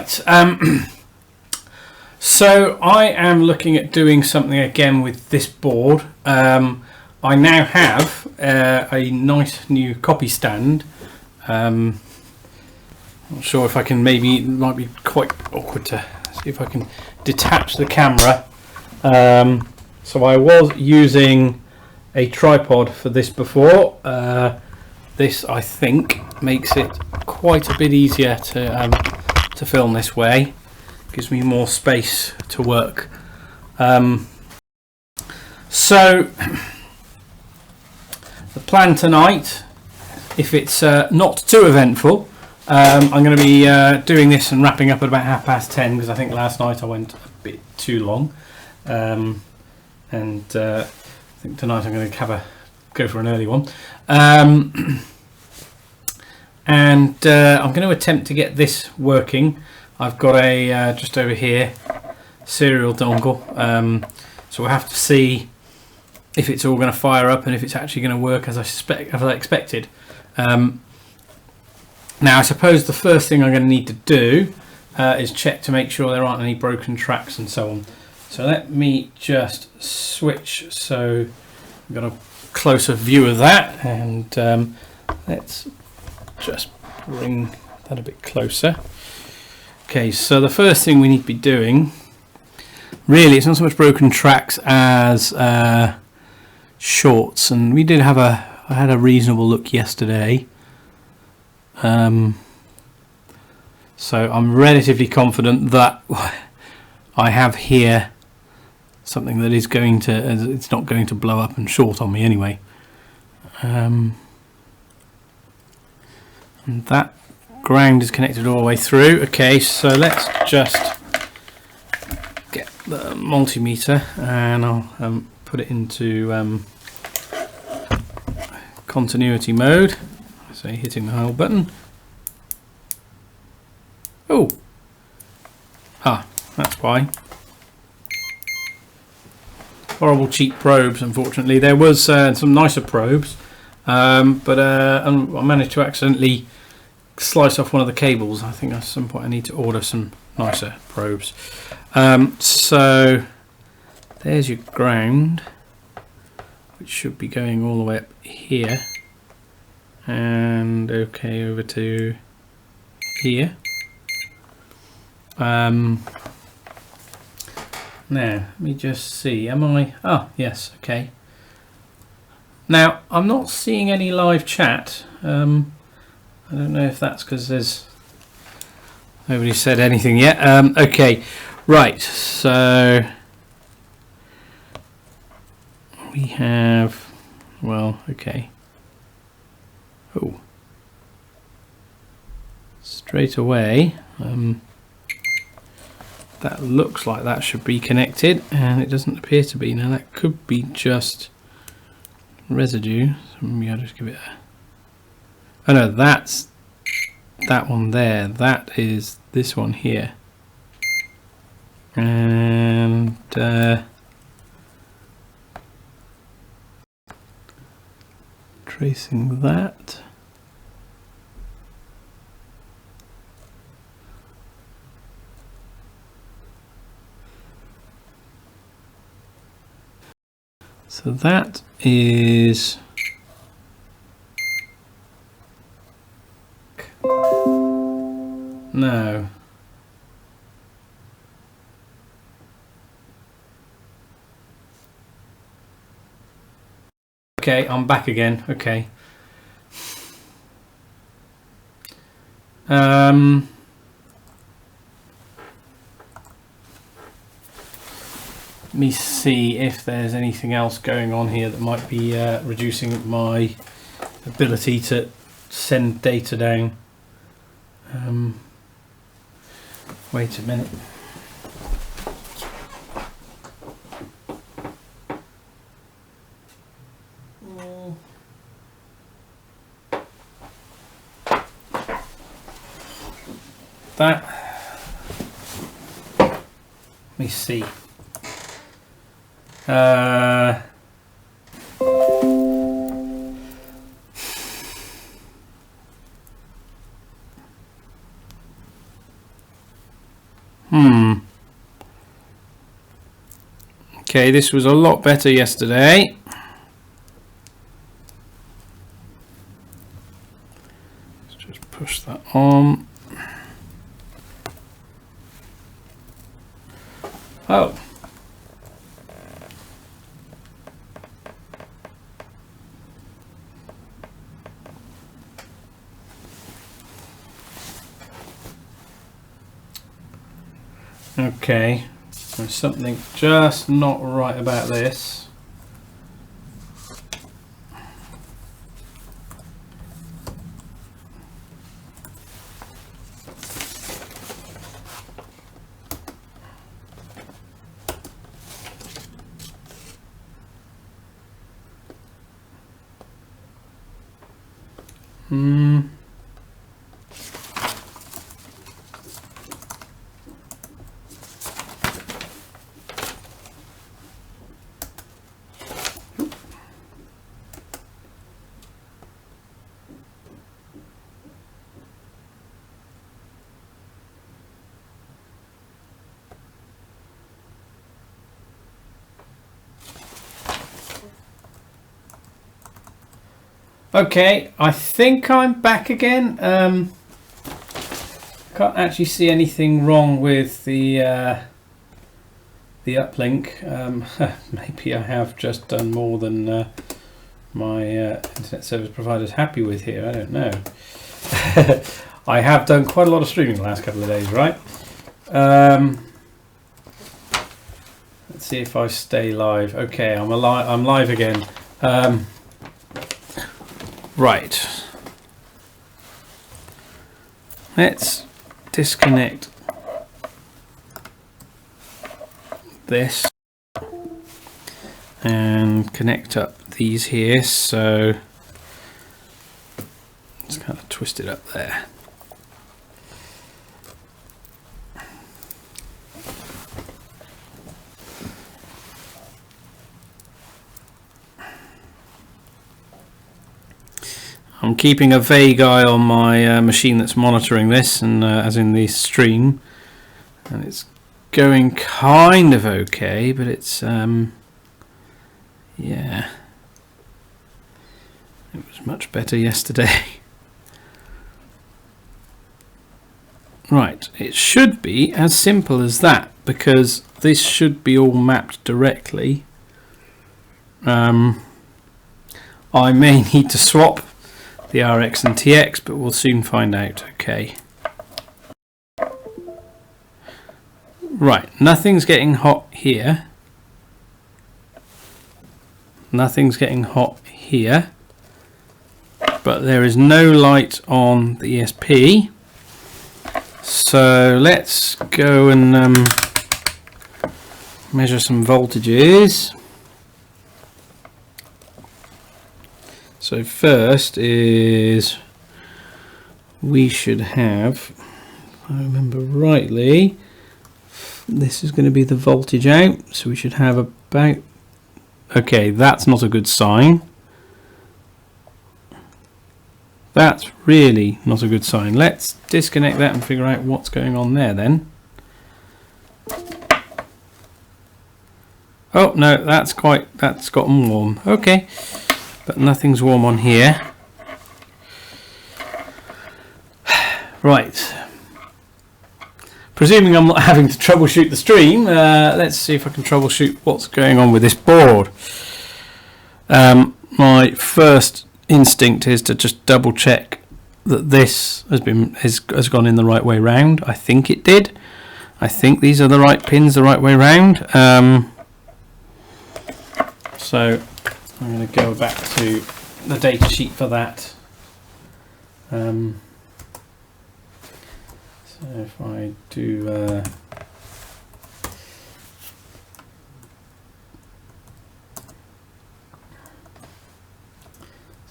Right, so I am looking at doing something again with this board. I now have a nice new copy stand. Not sure if I can, maybe it might be quite awkward to see if I can detach the camera. So I was using a tripod for this before. This, I think, makes it quite a bit easier to film this way. Gives me more space to work. So the plan tonight, if it's not too eventful, I'm going to be doing this and wrapping up at about 10:30, because I think last night I went a bit too long. I think tonight I'm going to go for an early one. I'm going to attempt to get this working. I've got a just over here serial dongle, so we'll have to see if it's all going to fire up and if it's actually going to work as I expected. Now I suppose the first thing I'm going to need to do is check to make sure there aren't any broken tracks and so on. So let me just switch so I've got a closer view of that, and let's just bring that a bit closer. Okay, so the first thing we need to be doing, really, it's not so much broken tracks as shorts, and we did have I had a reasonable look yesterday. So I'm relatively confident that I have here something that is going to, it's not going to blow up and short on me anyway. And that ground is connected all the way through. Okay, so let's just get the multimeter and I'll put it into continuity mode. So hitting the whole button. Oh, that's why. Horrible cheap probes, unfortunately. There was some nicer probes, but I managed to accidentally slice off one of the cables. I think at some point I need to order some nicer probes. So there's your ground, which should be going all the way up here, and okay, over to here. Now, let me just see, am I... Oh, yes, okay. Now, I'm not seeing any live chat. I don't know if that's because there's... Nobody said anything yet. Okay, right, so... We have... Well, okay. Oh. Straight away... that looks like that should be connected, and it doesn't appear to be. Now that could be just residue, so maybe I'll just give it a... Oh no, that's that one there. That is this one here. And tracing that. So that is no. Okay, I'm back again. Okay. Let me see if there's anything else going on here that might be reducing my ability to send data down. Wait a minute. That. Let me see. Okay, this was a lot better yesterday. Let's just push that on. Oh. Okay, there's something just not right about this. Okay, I think I'm back again. Can't actually see anything wrong with the uplink. Maybe I have just done more than my internet service provider's happy with here. I don't know. I have done quite a lot of streaming the last couple of days, right? Let's see if I stay live. Okay, I'm live again. Right. Let's disconnect this and connect up these here. So it's kind of twisted up there. I'm keeping a vague eye on my machine that's monitoring this, and as in the stream, and it's going kind of okay, but it's yeah, it was much better yesterday. Right, it should be as simple as that, because this should be all mapped directly. I may need to swap the RX and TX, but we'll soon find out. Okay. Right, nothing's getting hot here. Nothing's getting hot here. But there is no light on the ESP. So let's go and measure some voltages. So first is, we should have, if I remember rightly, this is going to be the voltage out, so we should have about, okay, that's not a good sign. That's really not a good sign. Let's disconnect that and figure out what's going on there then. Oh no, that's gotten warm. Okay. But nothing's warm on here. Right. Presuming I'm not having to troubleshoot the stream, let's see if I can troubleshoot what's going on with this board. My first instinct is to just double check that this has gone in the right way round. I think it did. I think these are the right pins the right way round. So I'm going to go back to the data sheet for that. So if I do is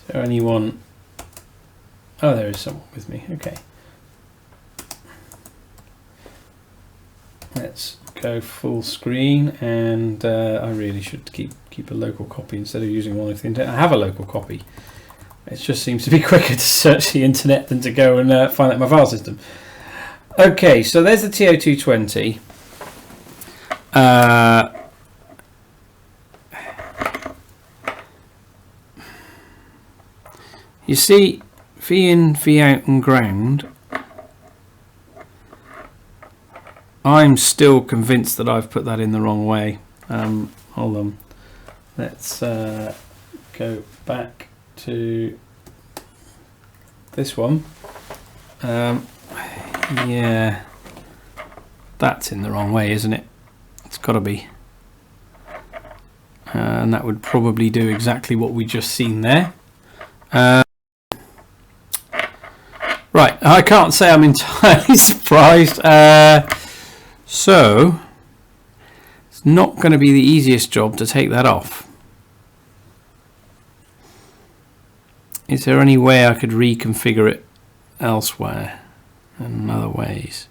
there anyone? Oh, there is someone with me. Okay. Let's go full screen, and I really should keep a local copy instead of using one of the internet. I have a local copy. It just seems to be quicker to search the internet than to go and find out my file system. Okay, so there's the TO220. You see, V in, V out and ground. I'm still convinced that I've put that in the wrong way. Hold on. Let's go back to this one. Yeah, that's in the wrong way, isn't it? It's got to be. And that would probably do exactly what we just seen there. Right, I can't say I'm entirely surprised. So, it's not going to be the easiest job to take that off. Is there any way I could reconfigure it elsewhere in other ways?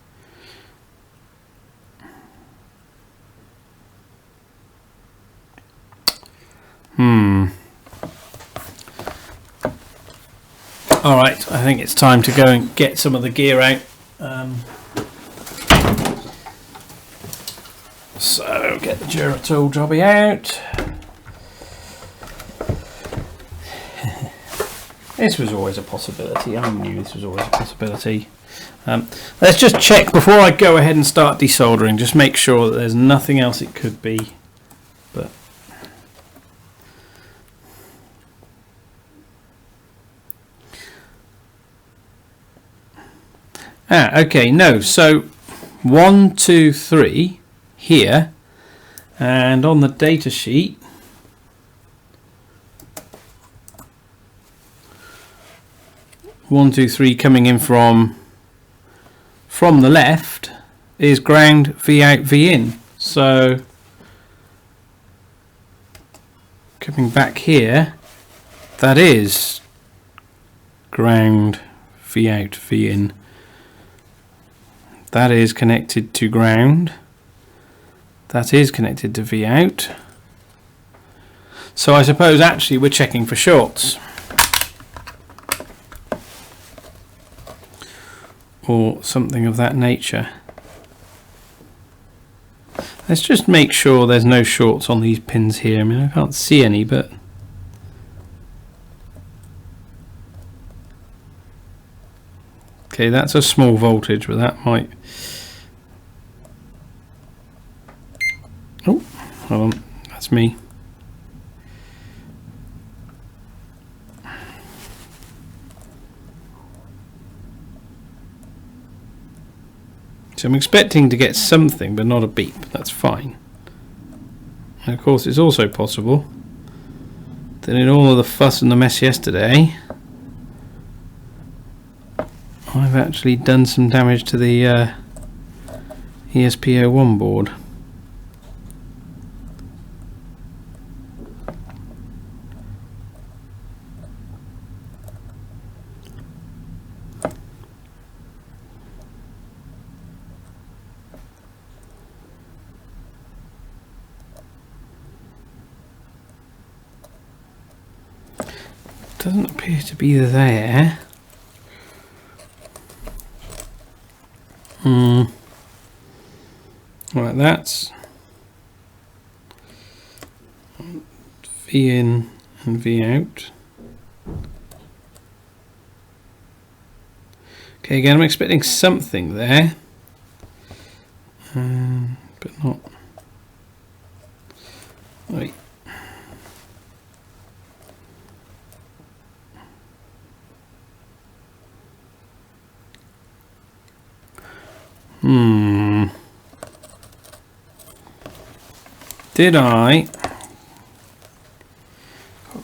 Alright, I think it's time to go and get some of the gear out. So, get the Duratool jobby out. This was always a possibility. I knew this was always a possibility. Let's just check before I go ahead and start desoldering. Just make sure that there's nothing else it could be. But okay, no. So 1, 2, 3 here, and on the data sheet. One, two, three coming in from the left is ground, V out, V in. So coming back here, that is ground, V out, V in. That is connected to ground. That is connected to V out. So I suppose actually we're checking for shorts. Or something of that nature. Let's just make sure there's no shorts on these pins here. I mean, I can't see any, but okay, that's a small voltage, but that might. Oh, hold on, that's me. So I'm expecting to get something, but not a beep. That's fine. And of course, it's also possible that in all of the fuss and the mess yesterday, I've actually done some damage to the esp8266 board. Doesn't appear to be there. Right, that's V in and V out. Okay, again, I'm expecting something there, but not. Wait. Did I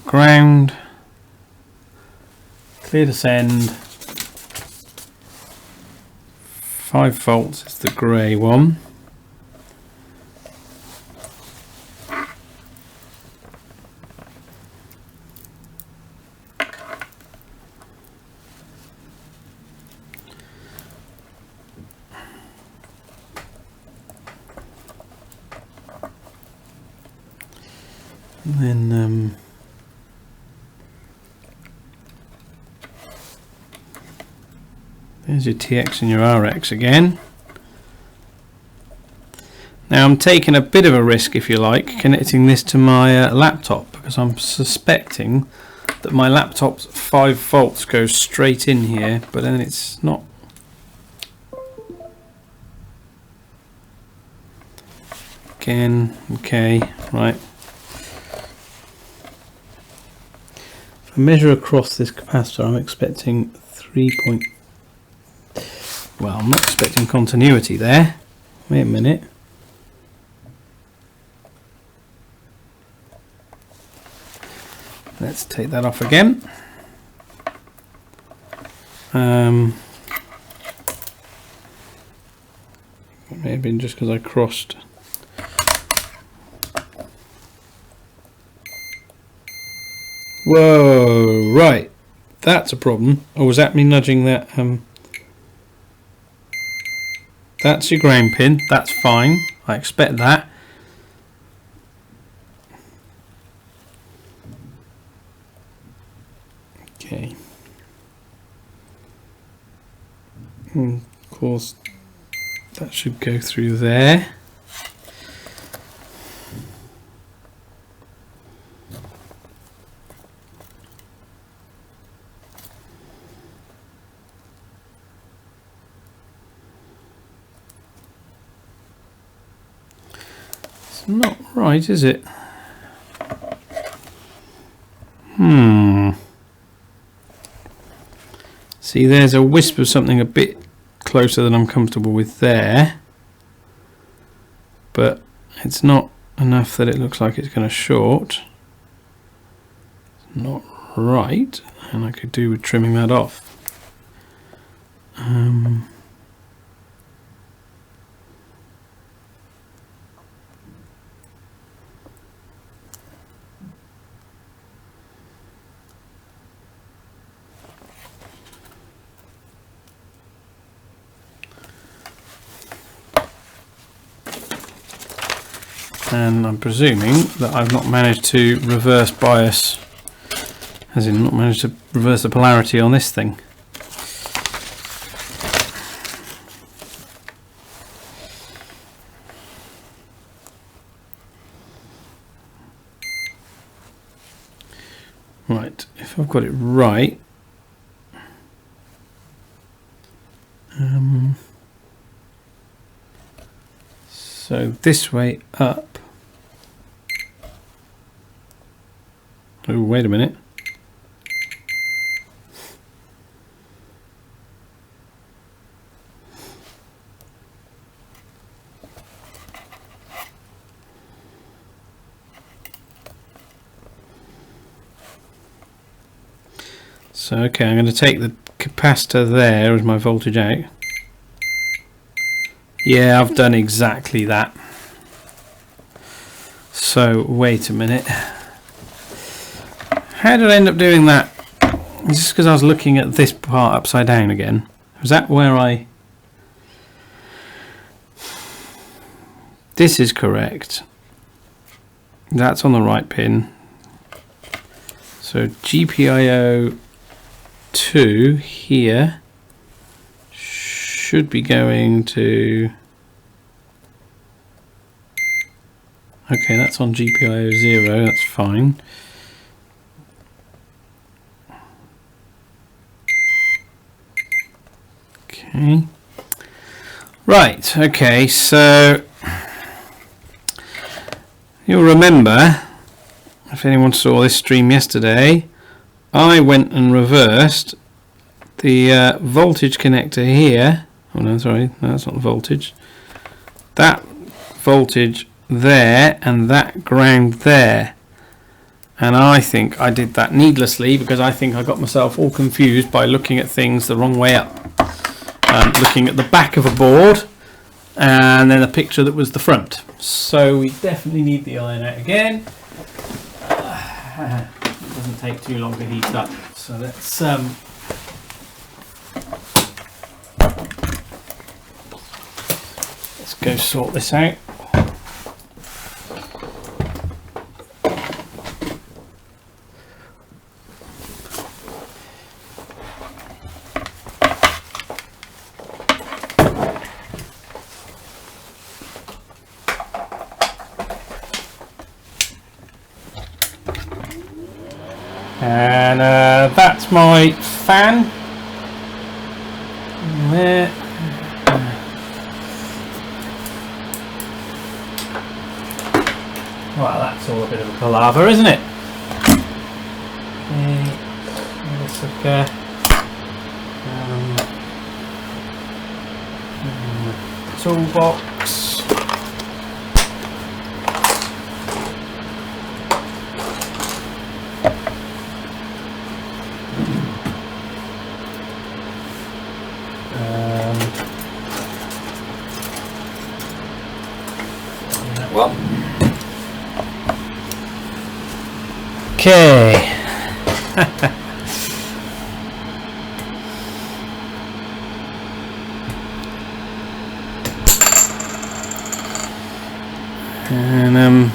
ground, clear to send, 5 volts is the grey one. And then There's your TX and your RX again. Now I'm taking a bit of a risk, if you like, connecting this to my laptop, because I'm suspecting that my laptop's 5 volts goes straight in here, but then it's not. Again, okay, right. If I measure across this capacitor, I'm expecting 3 point. Well, I'm not expecting continuity there. Wait a minute. Let's take that off again. It may have been just because I crossed. Whoa, right. That's a problem. Or was that me nudging that? That's your ground pin. That's fine. I expect that. Okay. Of course, that should go through there. It's not right, is it? See, there's a wisp of something a bit closer than I'm comfortable with there, but it's not enough that it looks like it's going to short. It's not right, and I could do with trimming that off. And I'm presuming that I've not managed to reverse bias, as in not managed to reverse the polarity on this thing. Right, if I've got it right, so this way up. Oh, wait a minute. So, okay, I'm going to take the capacitor there as my voltage out. Yeah, I've done exactly that. So, wait a minute. How did I end up doing that? Just because I was looking at this part upside down again. Was that where I... This is correct. That's on the right pin. So GPIO 2 here should be going to... Okay, that's on GPIO 0, that's fine. Okay. Right, okay, so you'll remember, if anyone saw this stream yesterday, I went and reversed the voltage connector here. Oh no, sorry, no, that's not the voltage. That voltage there and that ground there. And I think I did that needlessly because I think I got myself all confused by looking at things the wrong way up. Looking at the back of a board and then a picture that was the front. So we definitely need the iron out again. It doesn't take too long to heat up. So let's go sort this out. And that's my fan. There. Well, that's all a bit of a palaver, isn't it? Okay, let's look toolbox. Well, okay. And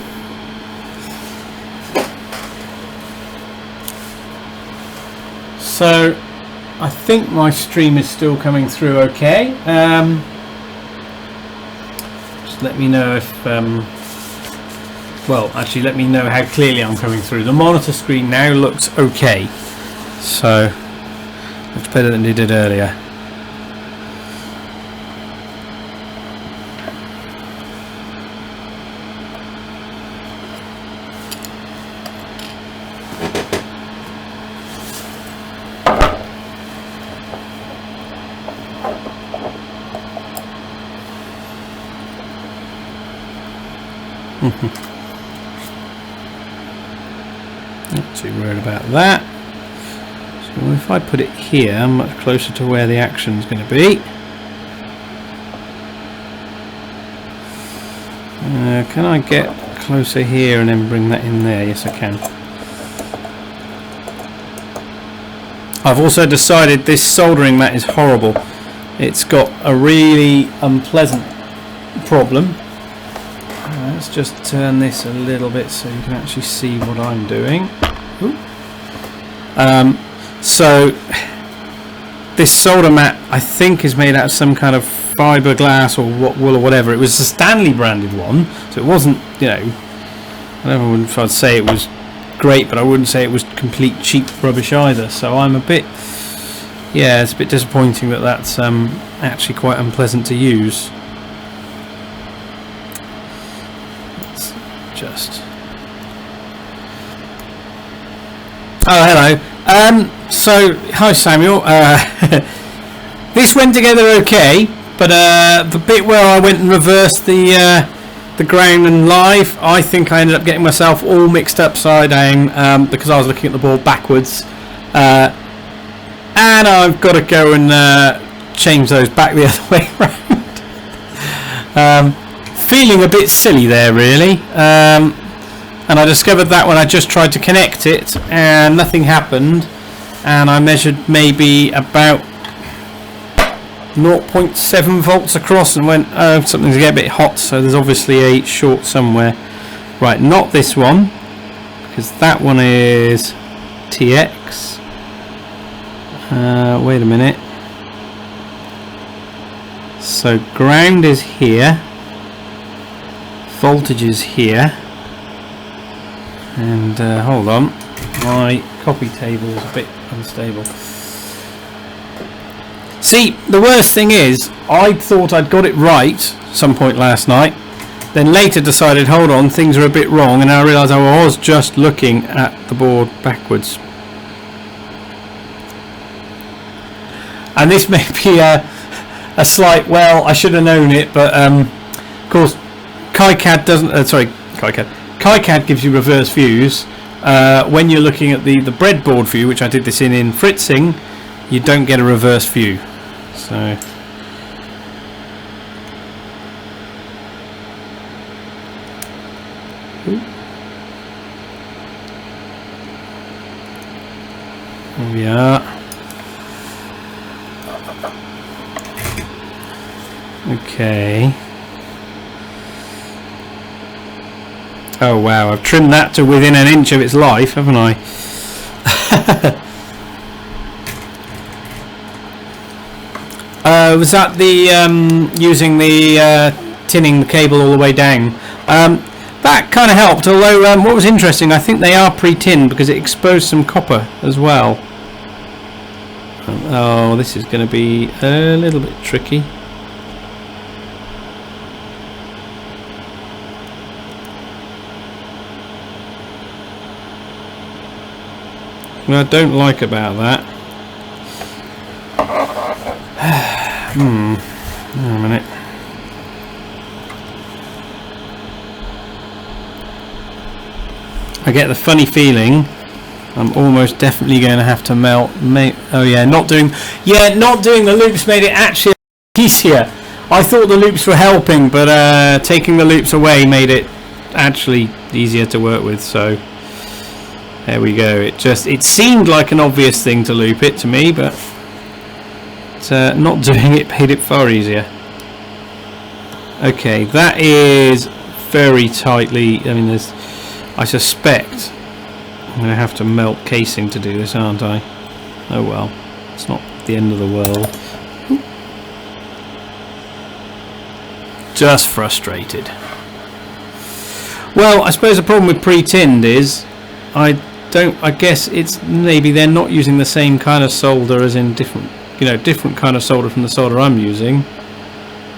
so I think my stream is still coming through okay. Just let me know if well, actually let me know how clearly I'm coming through. The monitor screen now looks okay, so much better than it did earlier. Not too worried about that. So if I put it here, I'm much closer to where the action is going to be. Can I get closer here and then bring that in there? Yes, I can. I've also decided this soldering mat is horrible. It's got a really unpleasant problem. Let's just turn this a little bit so you can actually see what I'm doing. So this solder mat I think is made out of some kind of fiberglass or wool or whatever. It was a Stanley branded one, so it wasn't, you know, I don't know if I'd say it was great, but I wouldn't say it was complete cheap rubbish either. So I'm a bit, yeah, it's a bit disappointing that that's actually quite unpleasant to use. Just oh, hello. So hi Samuel. This went together okay, but the bit where I went and reversed the ground and live, I think I ended up getting myself all mixed upside down because I was looking at the board backwards, and I've got to go and change those back the other way around. Feeling a bit silly there really, and I discovered that when I just tried to connect it and nothing happened, and I measured maybe about 0.7 volts across and went, oh, something's getting a bit hot, so there's obviously a short somewhere. Right, not this one, because that one is TX. Wait a minute. So ground is here, voltage is here, and hold on, my copy table is a bit unstable. See, the worst thing is, I thought I'd got it right some point last night, then later decided, hold on, things are a bit wrong, and I realised I was just looking at the board backwards. And this may be a slight, well, I should have known it, but of course KiCad doesn't, KiCad gives you reverse views. When you're looking at the breadboard view, which I did this in Fritzing, you don't get a reverse view. So here we are. Okay. Oh wow, I've trimmed that to within an inch of its life, haven't I? Was that the using the tinning the cable all the way down? that kind of helped, although what was interesting, I think they are pre-tinned because it exposed some copper as well. Oh, this is going to be a little bit tricky. What I don't like about that. Hang on a minute. I get the funny feeling I'm almost definitely going to have to melt. Oh yeah, not doing the loops made it actually easier. I thought the loops were helping, but taking the loops away made it actually easier to work with. So there we go. It seemed like an obvious thing to loop it to me, but not doing it made it far easier. Okay, that is very tightly. I mean, I suspect I'm going to have to melt casing to do this, aren't I? Oh well, it's not the end of the world. Just frustrated. Well, I suppose the problem with pre-tinned is I guess it's maybe they're not using the same kind of solder as in different kind of solder from the solder I'm using.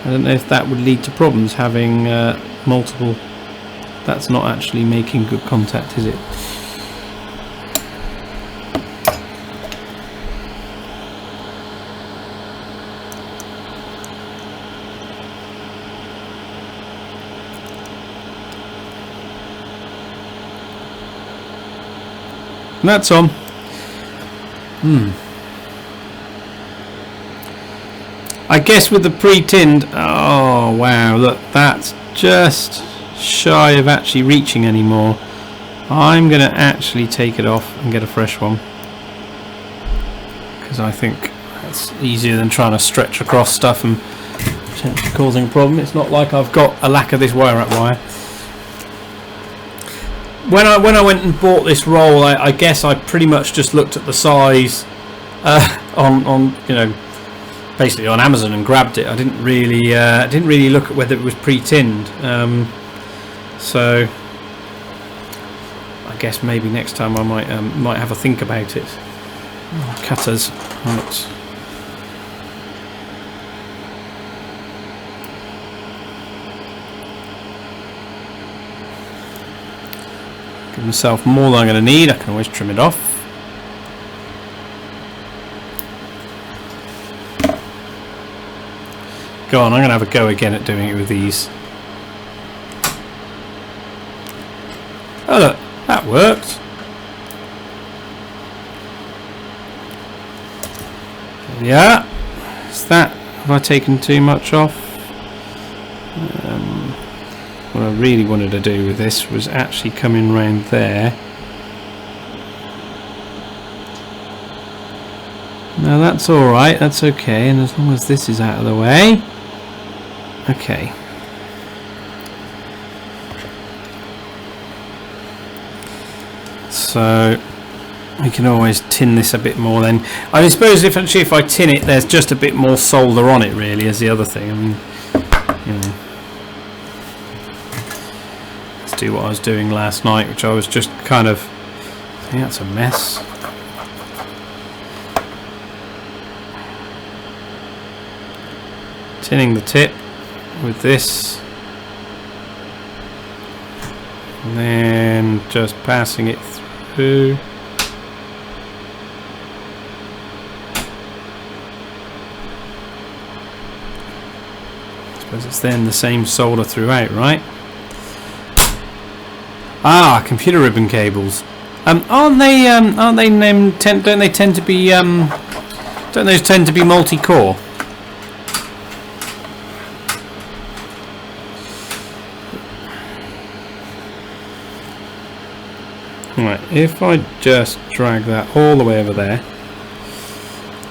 I don't know if that would lead to problems having multiple. That's not actually making good contact, is it? That's on. I guess with the pre-tinned, oh wow, look, that's just shy of actually reaching anymore. I'm going to actually take it off and get a fresh one, because I think that's easier than trying to stretch across stuff and potentially causing a problem. It's not like I've got a lack of this wire wrap wire. When I went and bought this roll, I guess I pretty much just looked at the size on basically on Amazon and grabbed it. I didn't really look at whether it was pre-tinned. So I guess maybe next time I might have a think about it. Oh, cutters, right. Give myself more than I'm going to need. I can always trim it off. Go on, I'm going to have a go again at doing it with these. Oh look, that worked. Yeah. Is that, have I taken too much off? What I really wanted to do with this was actually come in round there. No, that's alright, that's okay, and as long as this is out of the way. Okay. So we can always tin this a bit more then. I suppose if I tin it, there's just a bit more solder on it really, as the other thing. I mean, you know. Do what I was doing last night, which I was just kind of, I think that's a mess. Tinning the tip with this, and then just passing it through. I suppose it's then the same solder throughout, right? Ah, computer ribbon cables. Aren't they don't they tend to be don't those tend to be multi-core? Right, if I just drag that all the way over there,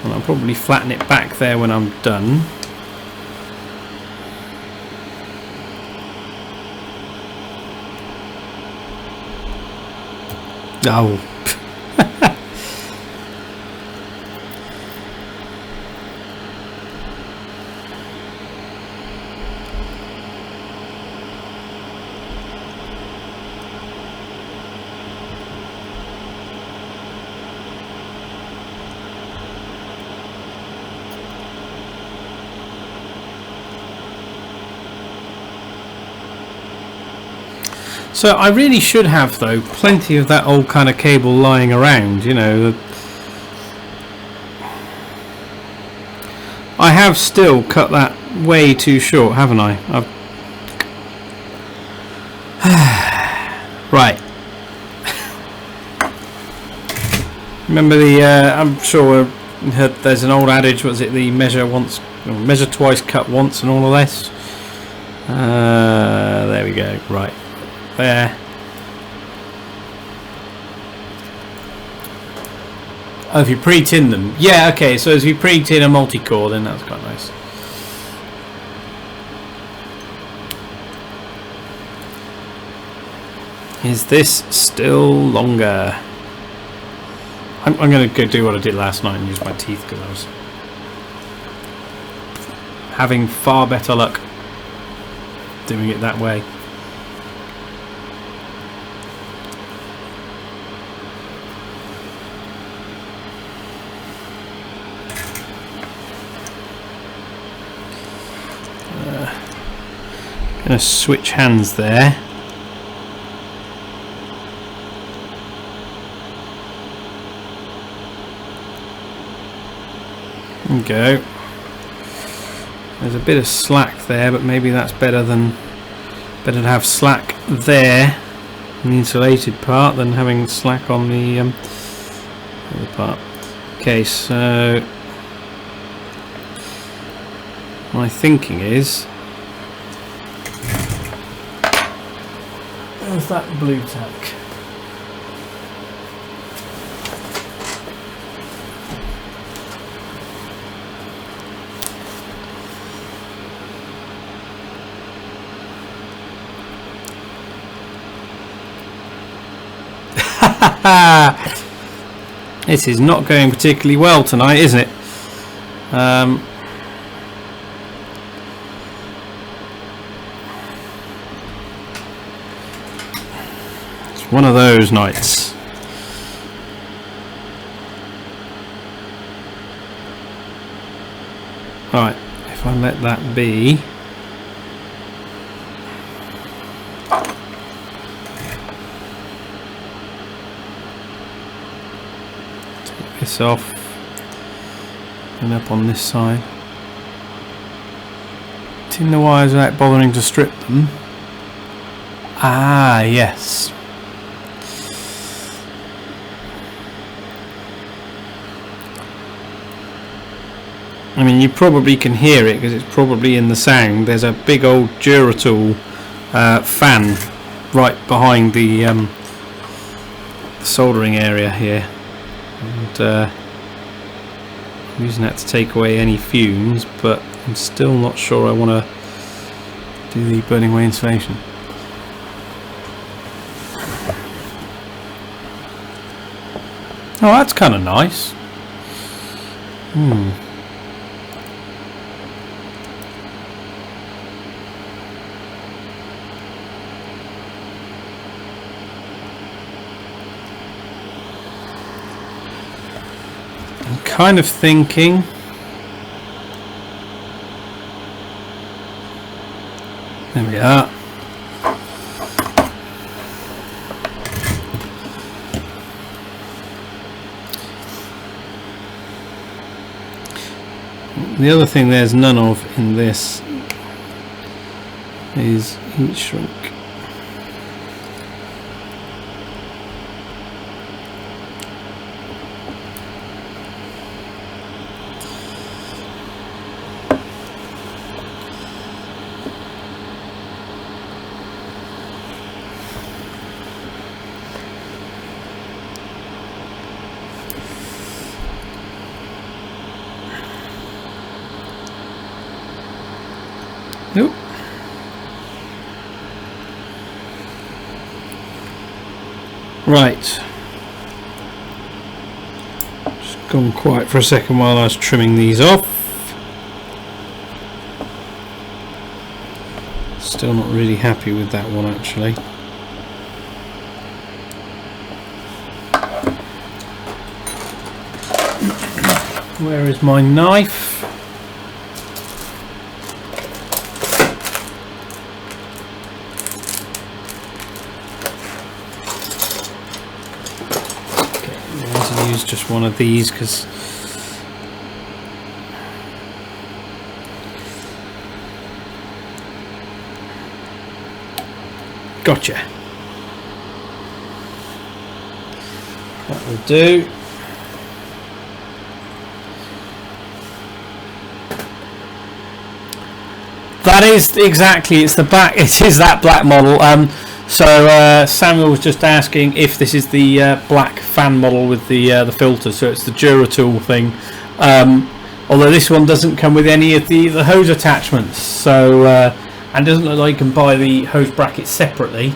and I'll probably flatten it back there when I'm done. Oh. So I really should have, though, plenty of that old kind of cable lying around, you know. I have still cut that way too short, haven't I? Right. Remember the, I'm sure there's an old adage, was it the measure twice, cut once and all of this? There we go, right. There. Oh, if you pre-tin them. Yeah, okay, so if you pre-tin a multi-core, then that's quite nice. Is this still longer? I'm going to go do what I did last night and use my teeth because I was having far better luck doing it that way. Going to switch hands there. There we go. There's a bit of slack there, but maybe that's better to have slack there in the insulated part than having slack on the other part. Okay, so my thinking is, where's that blue tack? This is not going particularly well tonight, isn't it? It's one of those nights. Right, if I let that be. This off and up on this side. Tin the wires without bothering to strip them. Ah, yes. I mean, you probably can hear it because it's probably in the sound. There's a big old Duratool fan right behind the soldering area here. And I'm using that to take away any fumes, but I'm still not sure I want to do the burning away insulation. Oh, that's kind of nice. Kind of thinking there we are. The other thing there's none of in this is heat shrink. Nope. Right. Just gone quiet for a second while I was trimming these off. Still not really happy with that one actually. Where is my knife? just one of these because gotcha. That will do. That is exactly, it's the back, it is that black model. So Samuel was just asking if this is the black fan model with the filter, so it's the Duratool thing. Although this one doesn't come with any of the hose attachments, so and doesn't look like you can buy the hose brackets separately.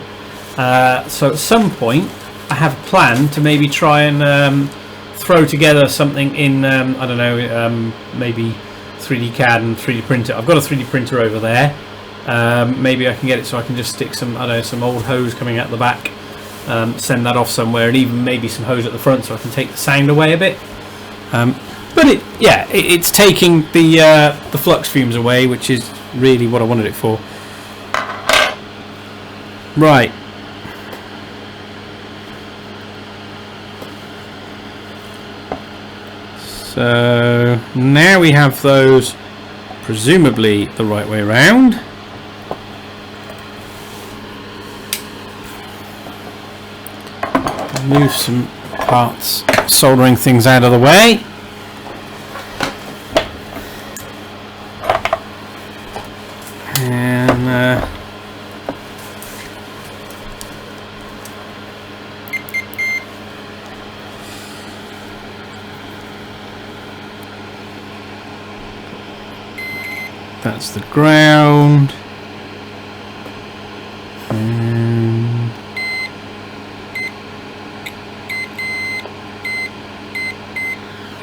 So at some point I have a plan to maybe try and throw together something in I don't know, maybe 3D CAD and 3D printer. I've got a 3D printer over there. Maybe I can get it so I can just stick some, I don't know, some old hose coming out the back, send that off somewhere, and even maybe some hose at the front so I can take the sound away a bit. But it's taking the flux fumes away, which is really what I wanted it for. Right. So now we have those presumably the right way around. Move some parts, soldering things out of the way. And that's the ground.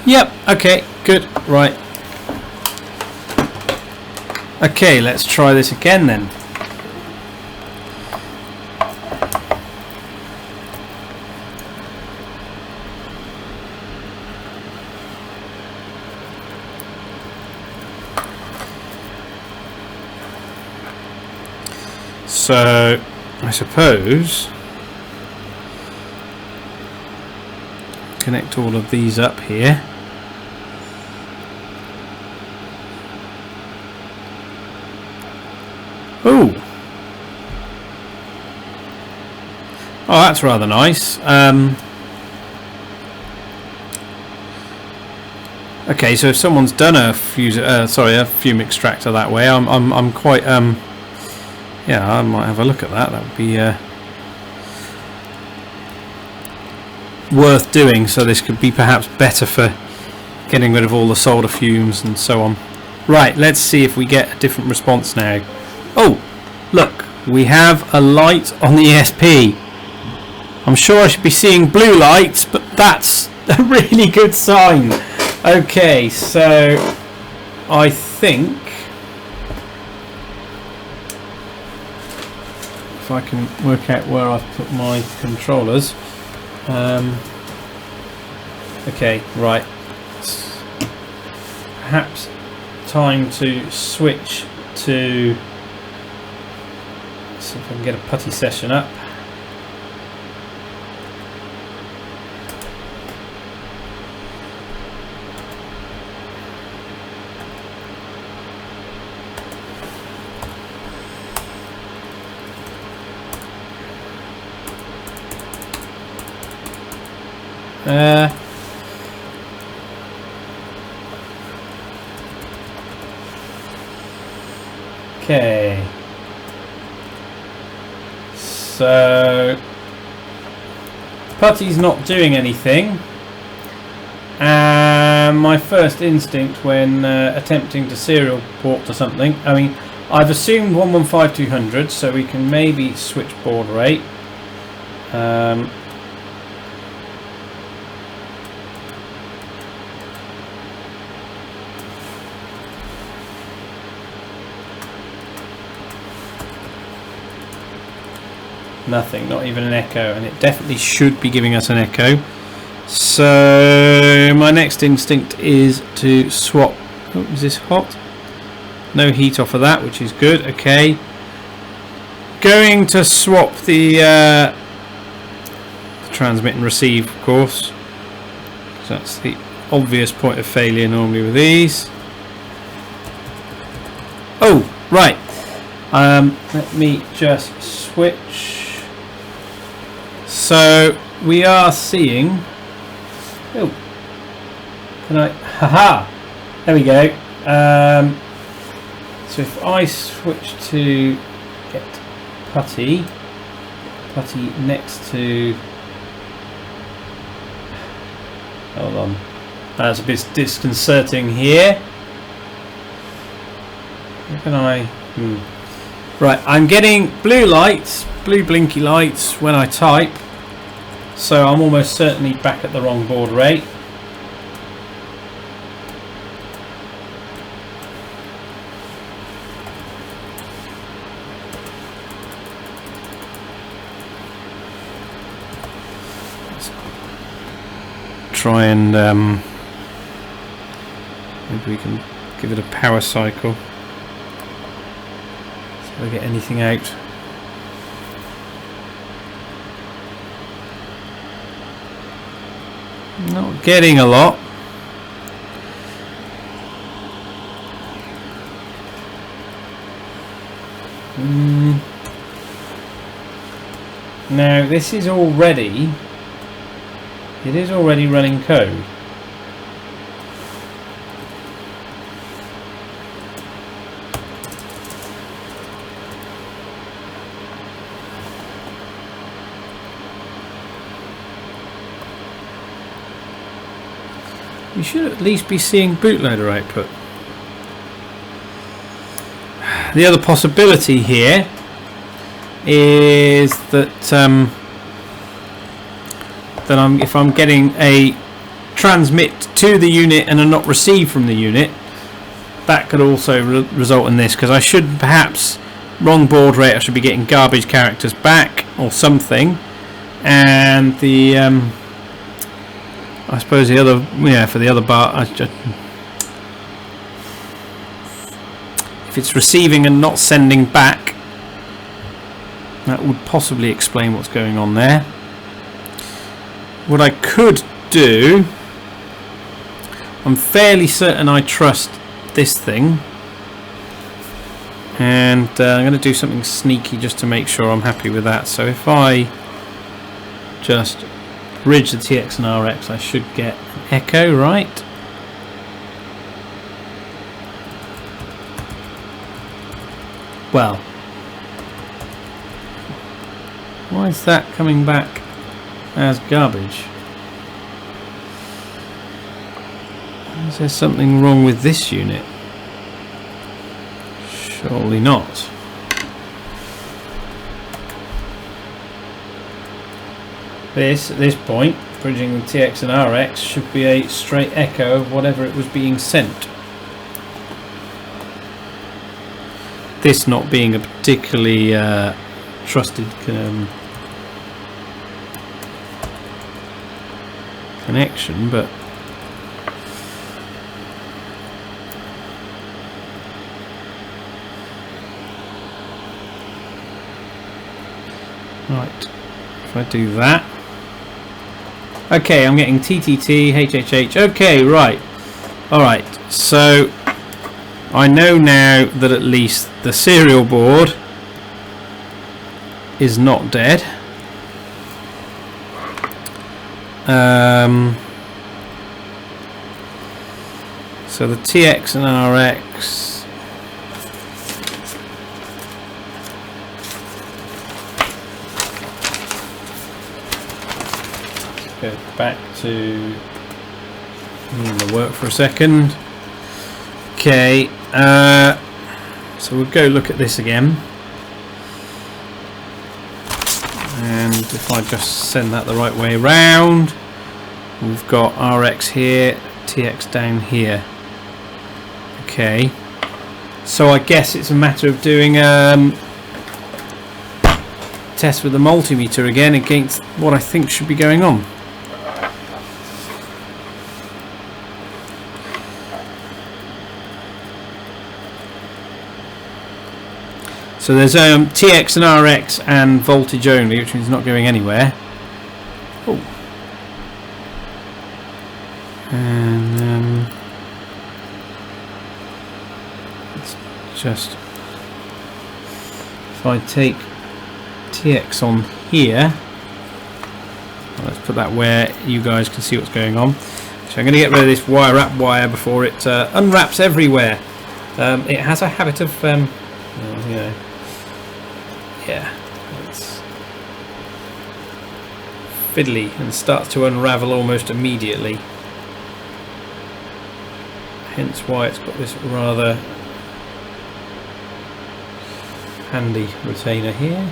Yep, okay, good, right. Okay, let's try this again then. So, I suppose connect all of these up here. Ooh. Oh, that's rather nice. Okay, so if someone's done a fume extractor that way, I'm quite yeah, I might have a look at that. That would be worth doing. So this could be perhaps better for getting rid of all the solder fumes and so on. Right, let's see if we get a different response now. Oh, look, we have a light on the ESP. I'm sure I should be seeing blue lights, but that's a really good sign. Okay, so I think if I can work out where I've put my controllers. Okay, right. It's perhaps time to switch to. See if I can get a putty session up. Okay. So putty's not doing anything, and my first instinct when attempting to serial port to something, I mean, I've assumed 115200, so we can maybe switch baud rate. Nothing, not even an echo, and it definitely should be giving us an echo. So my next instinct is to swap. Oh, is this hot? No heat off of that, which is good. Okay, going to swap the transmit and receive, of course. That's the obvious point of failure normally with these. Oh, right. Let me just switch. So we are seeing. Oh, can I? Haha! There we go. So if I switch to get putty next to. Hold on. That's a bit disconcerting here. How can I? Right, I'm getting blue lights, blue blinky lights when I type, so I'm almost certainly back at the wrong baud rate. Let's try and maybe we can give it a power cycle. I get anything out. Not getting a lot. Now this is already, it is already running code. You should at least be seeing bootloader output. The other possibility here is that if I'm getting a transmit to the unit and a not receive from the unit, that could also result in this, because I should perhaps, wrong baud rate, I should be getting garbage characters back or something, and the I suppose the other, for the other bar, if it's receiving and not sending back, that would possibly explain what's going on there. What I could do, I'm fairly certain I trust this thing, and I'm going to do something sneaky just to make sure I'm happy with that. So if I just bridge the TX and RX, I should get an echo, right? Well, why is that coming back as garbage? Is there something wrong with this unit? Surely not. This, at this point, bridging the TX and RX, should be a straight echo of whatever it was being sent. This not being a particularly trusted connection, but right, if I do that. Okay, I'm getting TTT, HHH. Okay, right. Alright, so I know now that at least the serial board is not dead. So the TX and RX, go back to the work for a second. Okay, so we'll go look at this again, and if I just send that the right way around, we've got RX here, TX down here. Okay, so I guess it's a matter of doing test with the multimeter again against what I think should be going on. So there's TX and RX and voltage only, which means not going anywhere. Oh. And it's just, if I take TX on here, let's put that where you guys can see what's going on. So I'm going to get rid of this wire wrap wire before it unwraps everywhere. It has a habit of, you know, yeah, it's fiddly and starts to unravel almost immediately. Hence why it's got this rather handy retainer here.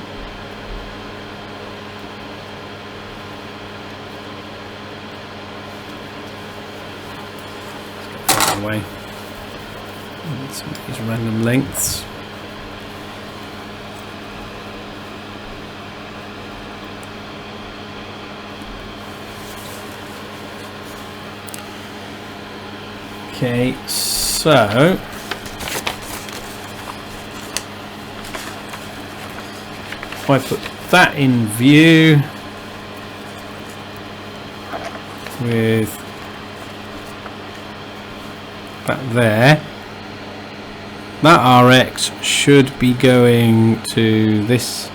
Away. Some of these random lengths. Okay, so if I put that in view with that there, that RX should be going to this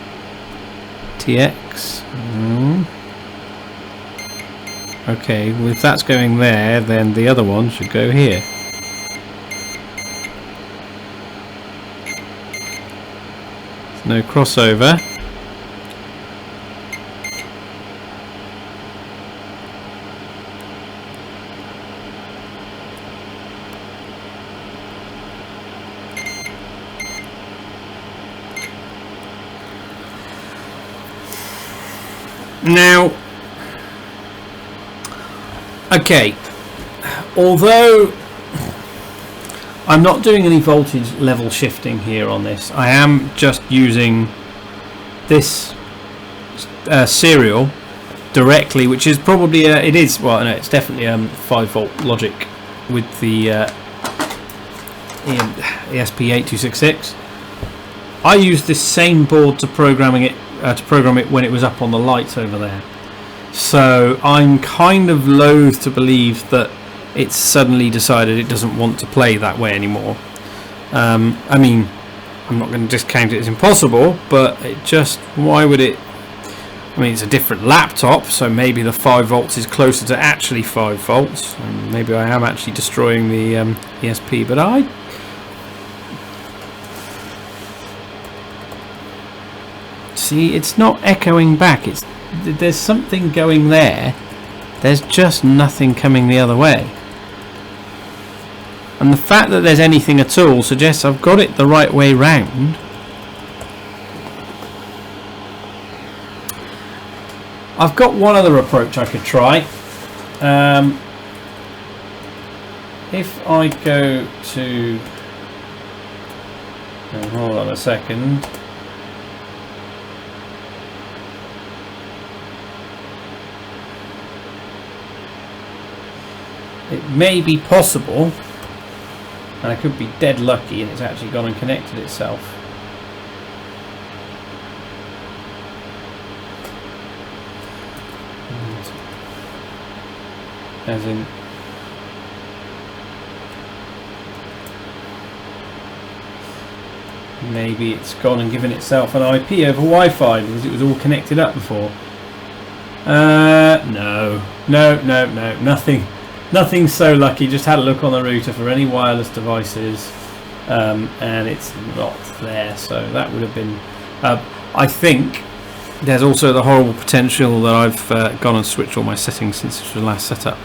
TX. Okay, well if that's going there, then the other one should go here. There's no crossover. Now, okay, although I'm not doing any voltage level shifting here on this, I am just using this serial directly, which is probably it is, well no, it's definitely 5-volt logic with the esp8266. I used this same board to program it when it was up on the lights over there. So I'm kind of loath to believe that it's suddenly decided it doesn't want to play that way anymore. I mean, I'm not going to discount it as impossible, but it just, why would it? I mean, it's a different laptop, so maybe the 5 volts is closer to actually 5 volts, and maybe I am actually destroying the ESP, but see, it's not echoing back. There's something going there. There's just nothing coming the other way. And the fact that there's anything at all suggests I've got it the right way round. I've got one other approach I could try. If I go to... oh, hold on a second. It may be possible, and I could be dead lucky and it's actually gone and connected itself. As in, maybe it's gone and given itself an IP over Wi-Fi because it was all connected up before. No, nothing so lucky. Just had a look on the router for any wireless devices, and it's not there. So that would have been. I think there's also the horrible potential that I've gone and switched all my settings since it was last set up.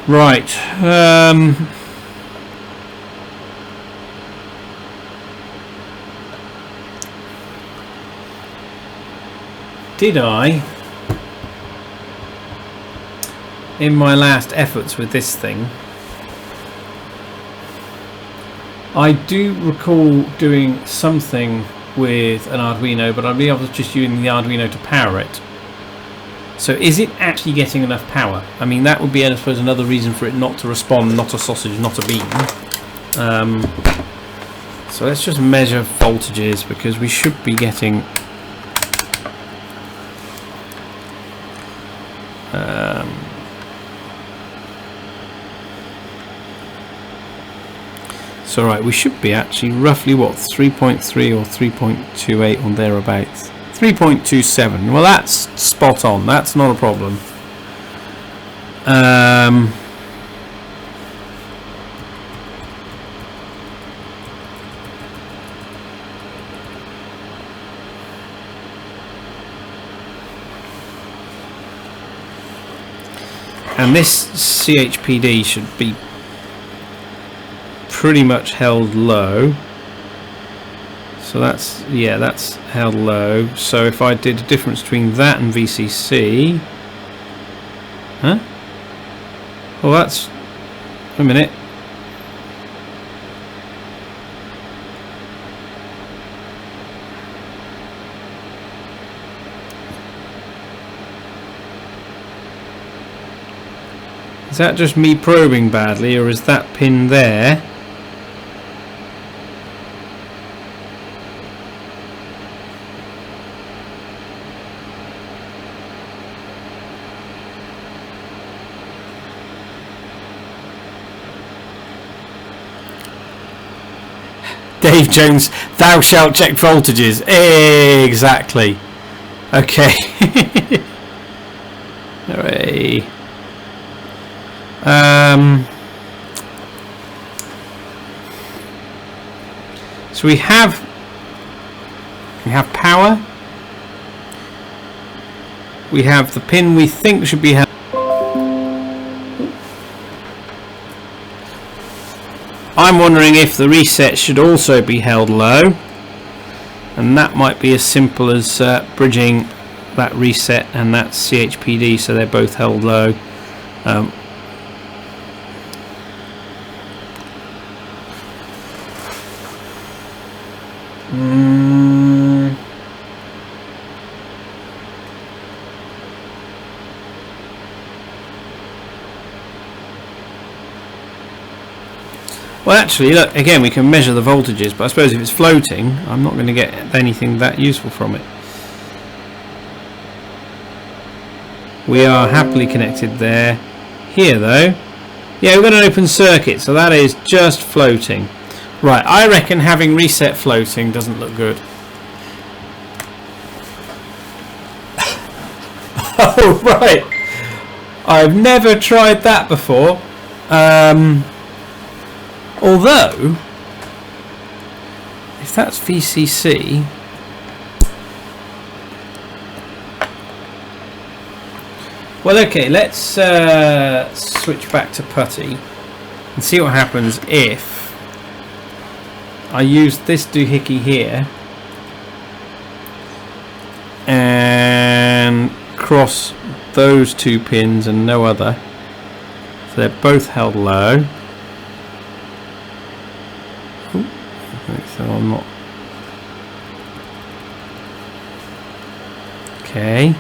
Right. Did I, in my last efforts with this thing, I do recall doing something with an Arduino, but I was just using the Arduino to power it. So is it actually getting enough power? I mean, that would be, I suppose, another reason for it not to respond, not a sausage, not a bean. So let's just measure voltages, because we should be getting so right, we should be actually roughly what, 3.3 or 3.28 or thereabouts. 3.27. Well, that's spot on. That's not a problem. And this CHPD should be pretty much held low. So that's, yeah, that's held low. So if I did a difference between that and VCC, huh? Well, that's, a minute. Is that just me probing badly, or is that pin there? Dave Jones, thou shalt check voltages. Exactly. Okay. Hooray. So we have power. We have the pin we think should be held. I'm wondering if the reset should also be held low, and that might be as simple as bridging that reset and that CHPD so they're both held low. Well, actually, look, again, we can measure the voltages, but I suppose if it's floating, I'm not going to get anything that useful from it. We are happily connected there. Here, though, yeah, we've got an open circuit, so that is just floating. Right, I reckon having reset floating doesn't look good. Oh, right. I've never tried that before. Although, if that's VCC, well, okay, let's switch back to putty and see what happens if I use this doohickey here and cross those two pins and no other. So they're both held low. So I'm not. Okay.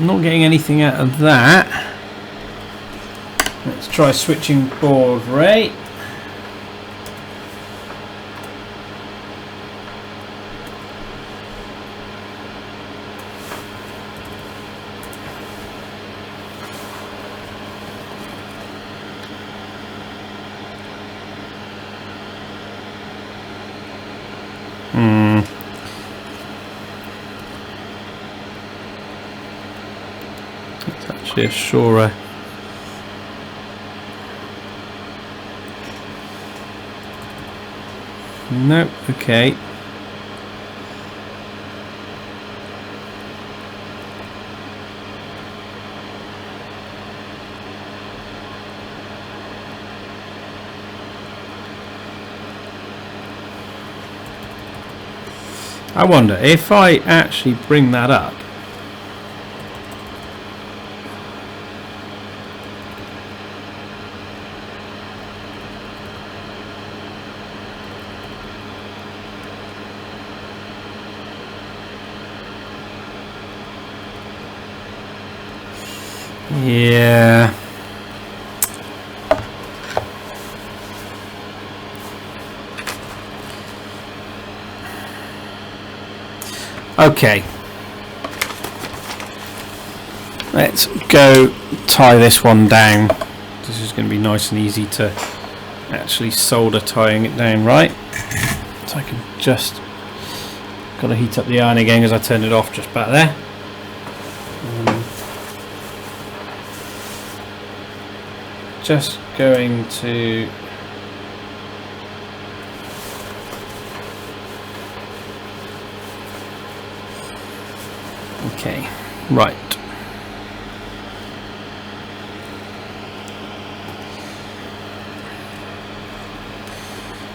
Not getting anything out of that. Let's try switching baud rate. It's actually a surer. Nope, okay. I wonder if I actually bring that up. Yeah. Okay. Let's go tie this one down. This is going to be nice and easy to actually solder tying it down right. So I can just got to heat up the iron again because I turned it off just back there. Just going to okay, right.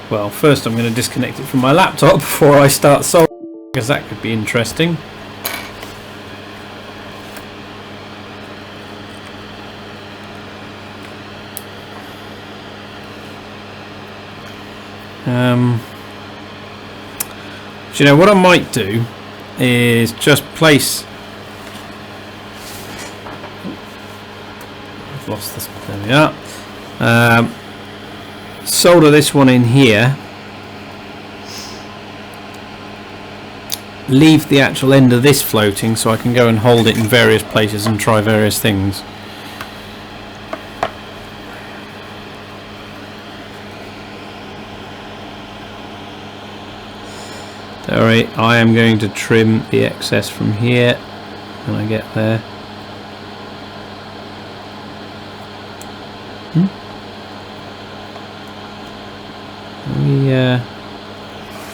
Well, first I'm going to disconnect it from my laptop before I start soldering, because that could be interesting. So, you know, what I might do is just place... I've lost this. There we are. Solder this one in here. Leave the actual end of this floating so I can go and hold it in various places and try various things. Alright, I am going to trim the excess from here when I get there.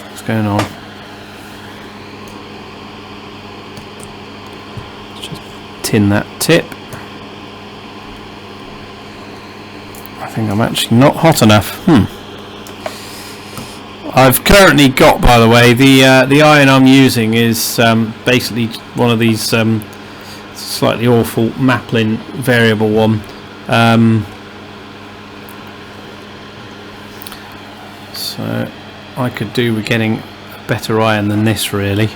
What's going on? Let's just tin that tip. I think I'm actually not hot enough. I've currently got, by the way, the iron I'm using is basically one of these slightly awful Maplin variable one. So I could do with getting a better iron than this, really.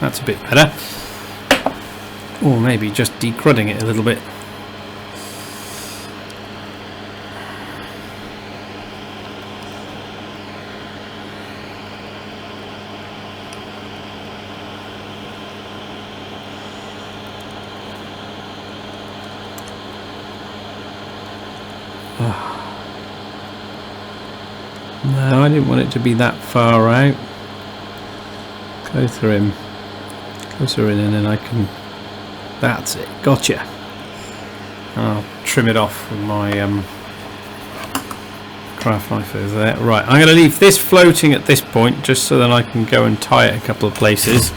That's a bit better. Or maybe just decrudding it a little bit. No, I didn't want it to be that far out. Go through him. Closer in, and then I can... That's it. Gotcha. I'll trim it off with my craft knife over there. Right, I'm going to leave this floating at this point just so that I can go and tie it a couple of places.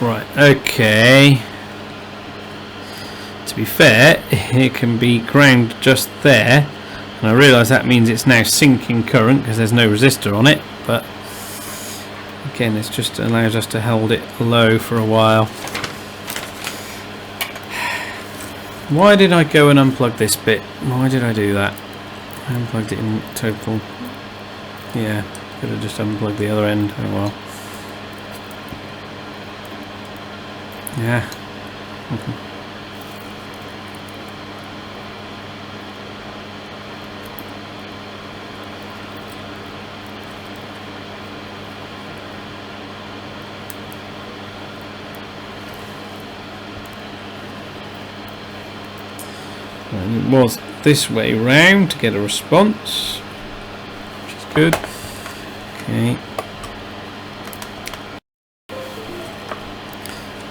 Right, okay. To be fair, it can be ground just there, and I realise that means it's now sinking current because there's no resistor on it, but again, it just allows us to hold it low for a while. Why did I go and unplug this bit? Why did I do that? I unplugged it in total. Yeah, could have just unplugged the other end. Oh well. Yeah. And it was this way round to get a response, which is good. Okay.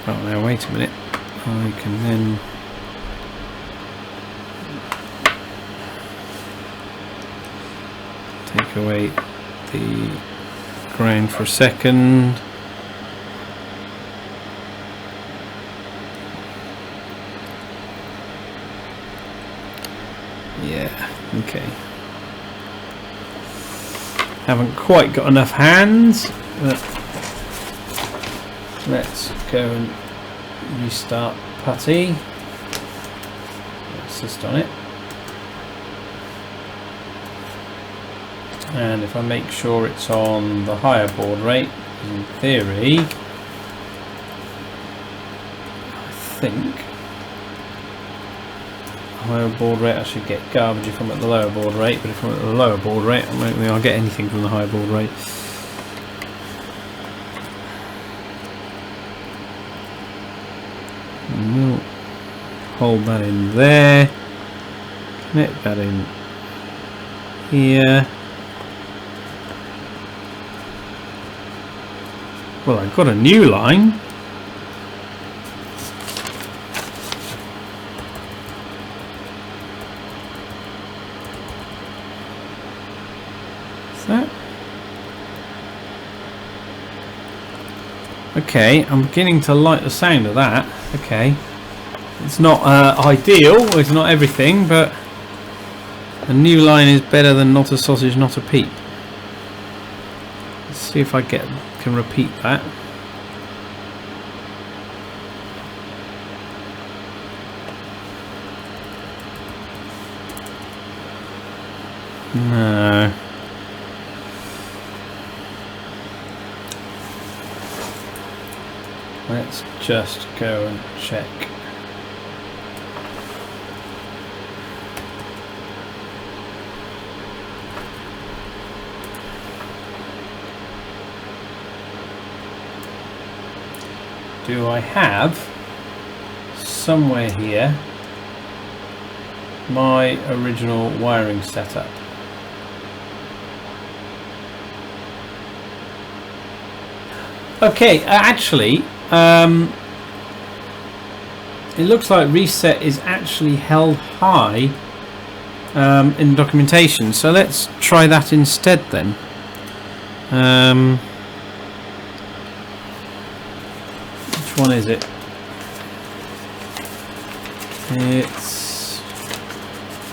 Oh, now wait a minute. I can then take away the ground for a second. Yeah, okay. Haven't quite got enough hands, but let's go and restart putty. Assist on it. And if I make sure it's on the higher baud rate, in theory, I think higher baud rate I should get garbage if I'm at the lower baud rate, but if I'm at the lower baud rate I don't think I'll get anything from the higher baud rate. And we'll hold that in there, connect that in here. Well, I've got a new line. Okay, I'm beginning to like the sound of that. Okay, it's not ideal, it's not everything, but a new line is better than not a sausage, not a peep. Let's see if I can repeat that. No. Let's just go and check. Do I have somewhere here my original wiring setup? Okay, actually, it looks like reset is actually held high in documentation, so let's try that instead then. Which one is it?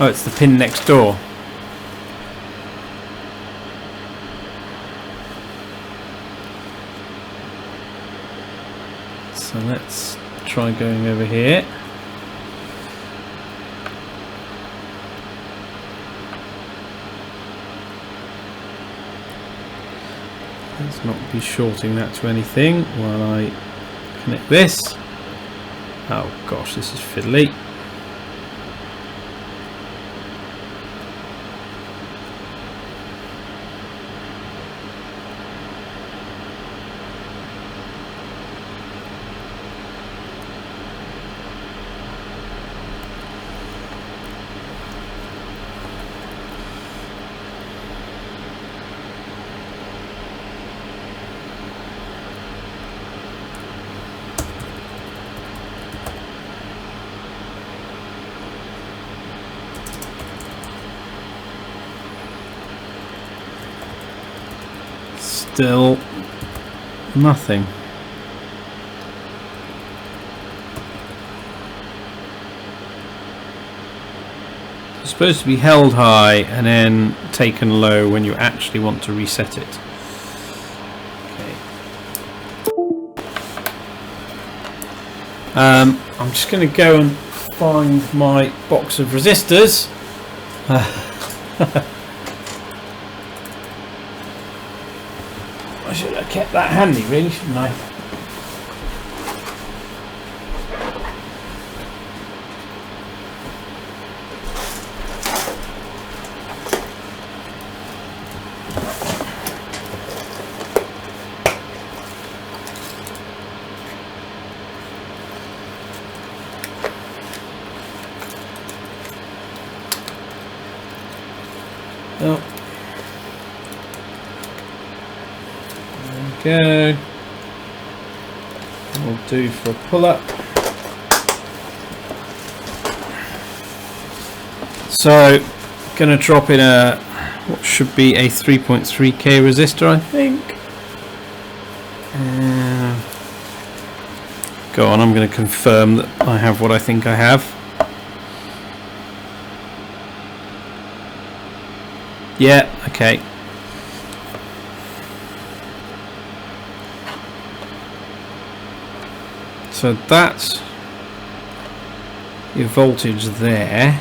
It's the pin next door. So let's try going over here. Let's not be shorting that to anything while I connect this. Oh gosh, this is fiddly. Still nothing. It's supposed to be held high and then taken low when you actually want to reset it. Okay. I'm just going to go and find my box of resistors. I should have kept that handy, really, shouldn't I? Oh. Go. We'll do for a pull-up. So, going to drop in a what should be a 3.3k resistor, I think. Go on, I'm going to confirm that I have what I think I have. Yeah, okay. So that's your voltage there.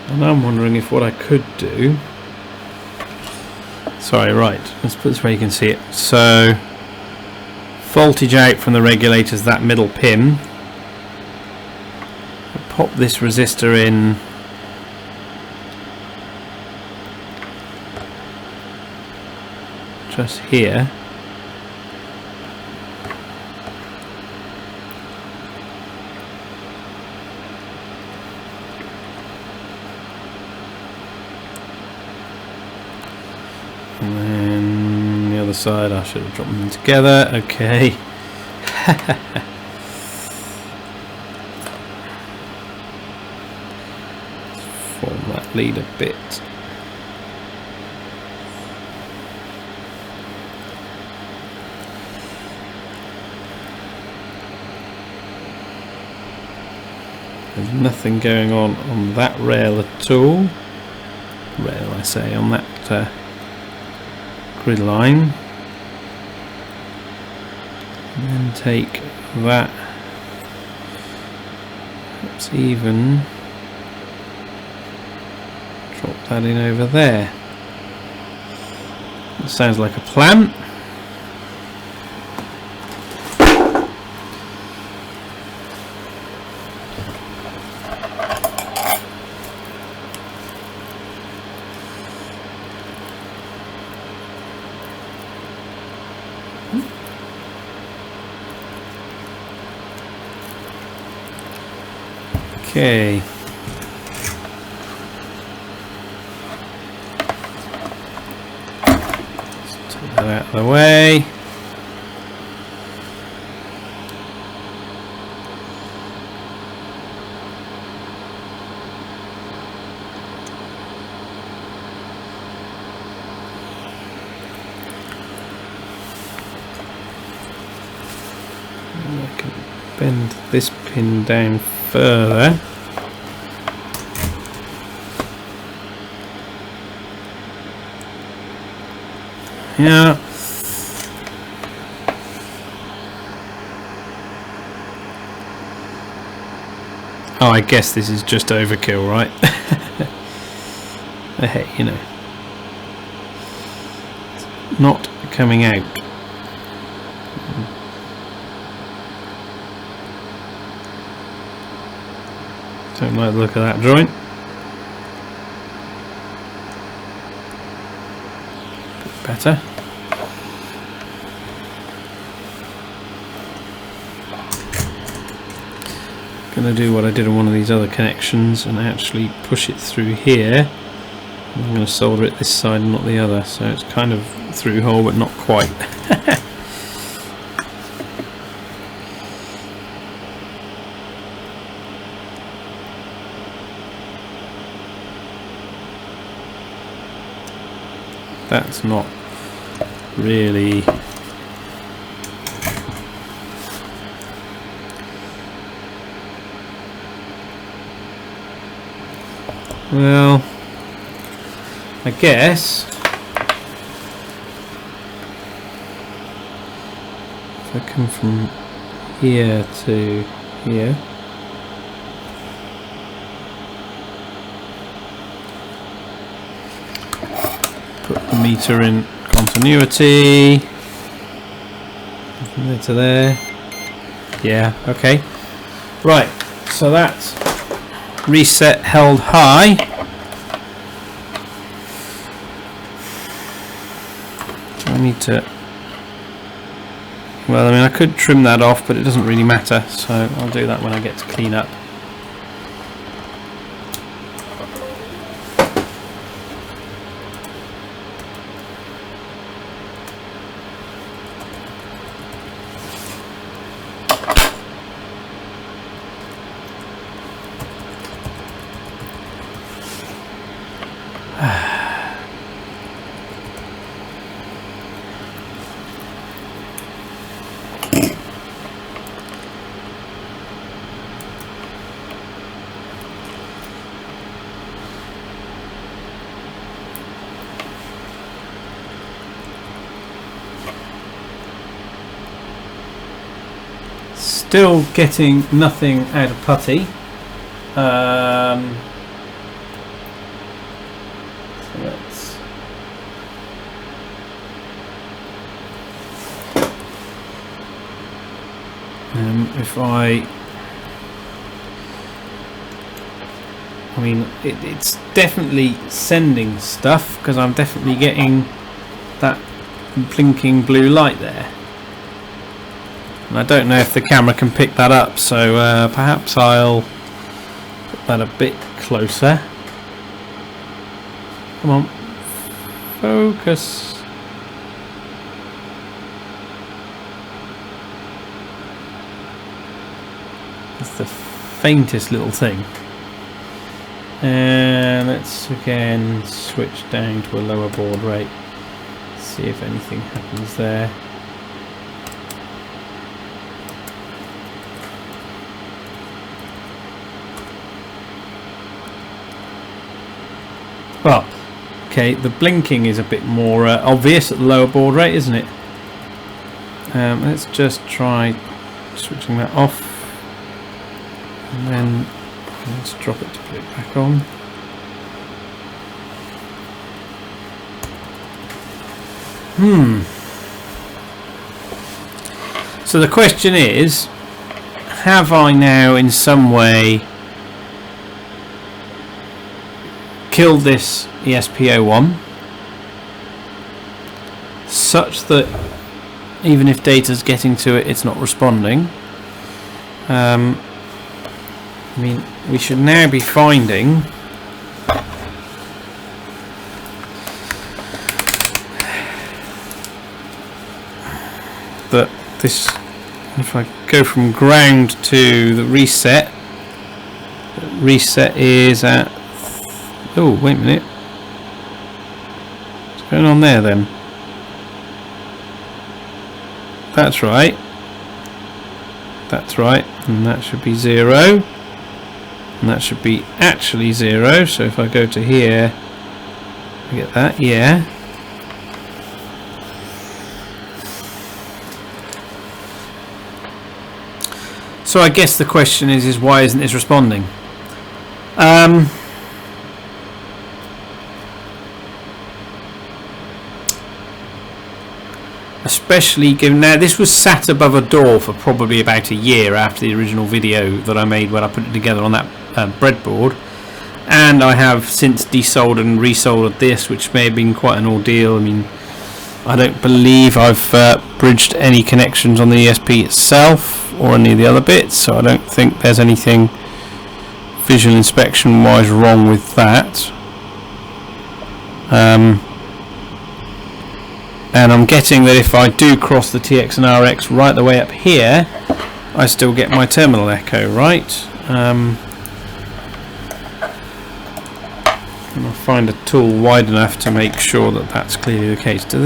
And I'm wondering if what I could do... Sorry, right, let's put this where you can see it. So, voltage out from the regulator is that middle pin. I'll pop this resistor in just here. And then the other side, I should have dropped them together. Okay. Form that lead a bit. There's nothing going on that rail at all. Rail, I say, on that grid line. And then take that. Perhaps even drop that in over there. That sounds like a plan. Okay. Let's take that out of the way. And I can bend this pin down further. Yeah. Oh, I guess this is just overkill, right? Hey, you know. It's not coming out. Don't like the look of that joint. Better. Gonna do what I did on one of these other connections and actually push it through here. I'm gonna solder it this side and not the other, so it's kind of through hole but not quite. That's not really well, I guess if I come from here to here, put the meter in continuity from there to there. Yeah, okay. Right, so that's reset held high. So I need to, well, I mean, I could trim that off, but it doesn't really matter, so I'll do that when I get to clean up. Still getting nothing out of putty. So let's if I mean it's definitely sending stuff because I'm definitely getting that blinking blue light there. And I don't know if the camera can pick that up, so perhaps I'll put that a bit closer. Come on, focus. It's the faintest little thing. And let's again switch down to a lower baud rate. See if anything happens there. Well, okay, the blinking is a bit more obvious at the lower baud rate, isn't it? Let's just try switching that off, and then let's drop it to put it back on. So the question is, have I now in some way killed this esp8266 such that even if data's getting to it, it's not responding? I mean, we should now be finding that this, if I go from ground to the reset is at, oh wait a minute, what's going on there then? That's right, and that should be 0, and that should be actually 0. So if I go to here, I get that, yeah. So I guess the question is why isn't this responding? Especially given, now this was sat above a door for probably about a year after the original video that I made when I put it together on that breadboard, and I have since desoldered and resoldered this, which may have been quite an ordeal. I mean, I don't believe I've bridged any connections on the ESP itself or any of the other bits, so I don't think there's anything visual inspection wise wrong with that. And I'm getting that if I do cross the TX and RX right the way up here, I still get my terminal echo, right? And I'll find a tool wide enough to make sure that that's clearly the case. Do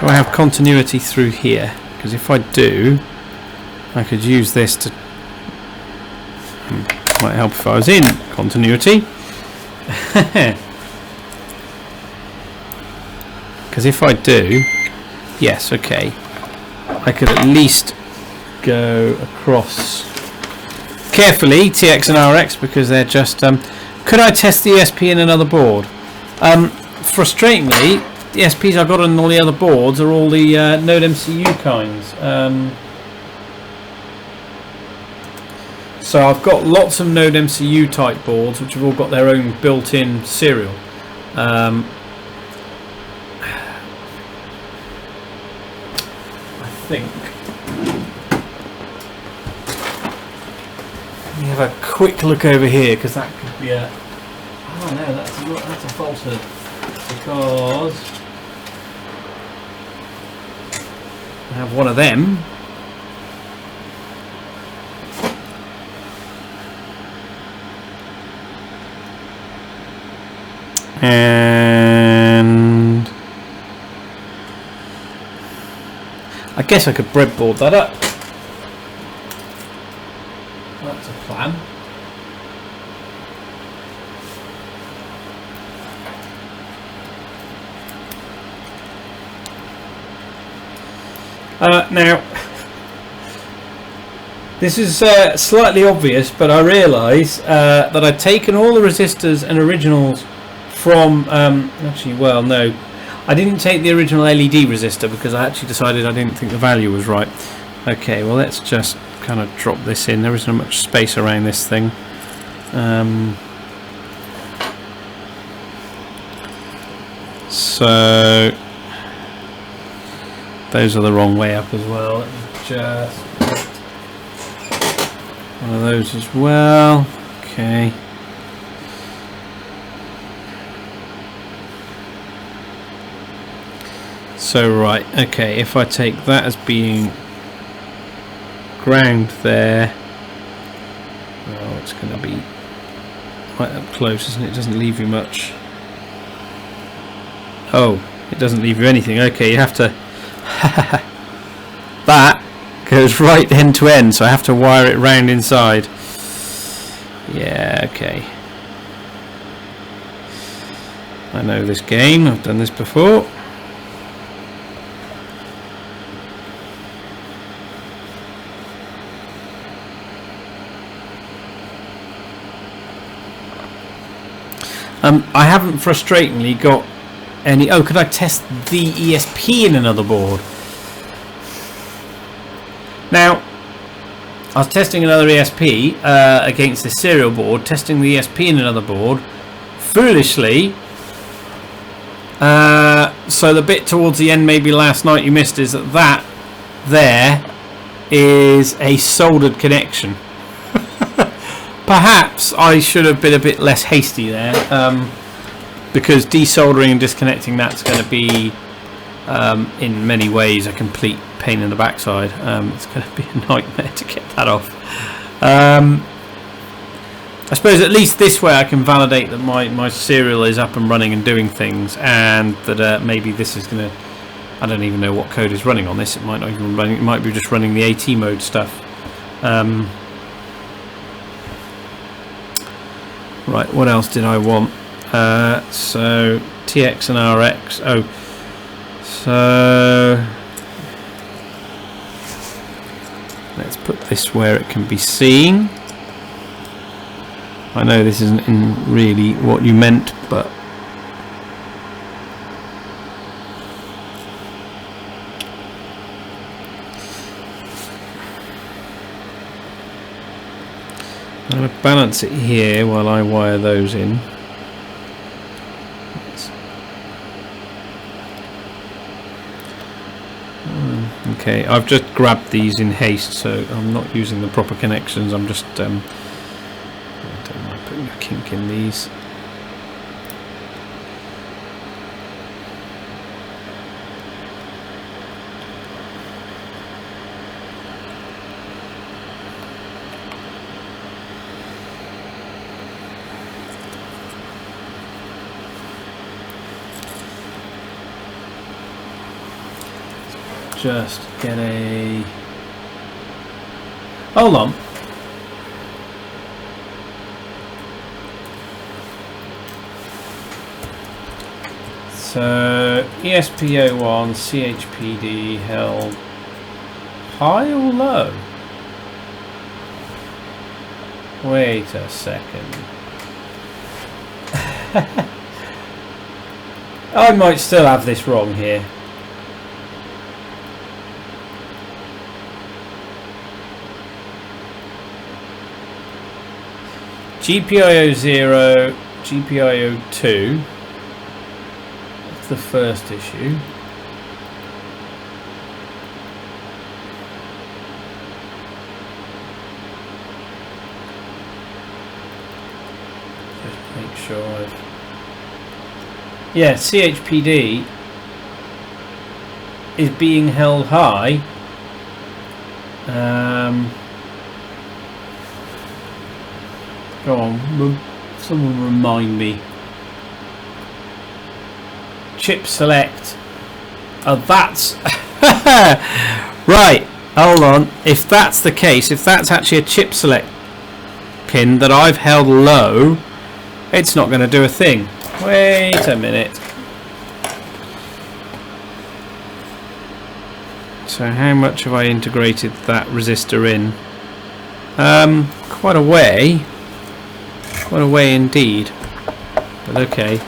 I have continuity through here? Because if I do, I could use this to, might help if I was in continuity. Because if I do, yes, okay, I could at least go across carefully TX and RX, because they're just could I test the ESP in another board? Frustratingly, the ESPs I've got on all the other boards are all the Node MCU kinds. So I've got lots of Node MCU type boards which have all got their own built-in serial. I think. Let me have a quick look over here, because that could be a. Oh no, that's a falsehood, because I have one of them. and I guess I could breadboard that up. That's a plan. Now, this is slightly obvious, but I realise that I'd taken all the resistors and originals from, actually, well, no, I didn't take the original LED resistor because I actually decided I didn't think the value was right. Okay, well, let's just kind of drop this in. There isn't much space around this thing. So those are the wrong way up as well. Let me just one of those as well. Okay. So right, okay, if I take that as being ground there, well, it's going to be quite up close, isn't it? It doesn't leave you much. Oh, it doesn't leave you anything. Okay, you have to that goes right end to end, so I have to wire it round inside. Yeah, okay. I know this game, I've done this before. I haven't frustratingly got any. Oh, could I test the ESP in another board? Now, I was testing another ESP against this serial board, testing the ESP in another board. Foolishly, so the bit towards the end, maybe last night you missed, is that there is a soldered connection. Perhaps I should have been a bit less hasty there, because desoldering and disconnecting that's going to be in many ways a complete pain in the backside. It's going to be a nightmare to get that off. I suppose at least this way I can validate that my serial is up and running and doing things, and that maybe this is going to, I don't even know what code is running on this. It might not even running, it might be just running the AT mode stuff. Right, what else did I want? So TX and RX. Oh, so let's put this where it can be seen. I know this isn't in really what you meant, but I'm going to balance it here while I wire those in. Okay, I've just grabbed these in haste, so I'm not using the proper connections. I'm just I don't mind putting a kink in these. Just get a, hold on, so ESP01 CHPD held high or low? Wait a second. I might still have this wrong here. GPIO 0, GPIO 2, that's the first issue. Just make sure I've... Yeah, CHPD is being held high. Go on, someone remind me. chip select. Oh, that's right. Hold on. If that's the case, if that's actually a chip select pin that I've held low, it's not going to do a thing. Wait a minute. So how much have I integrated that resistor in? Quite a way. Quite a way indeed. But okay.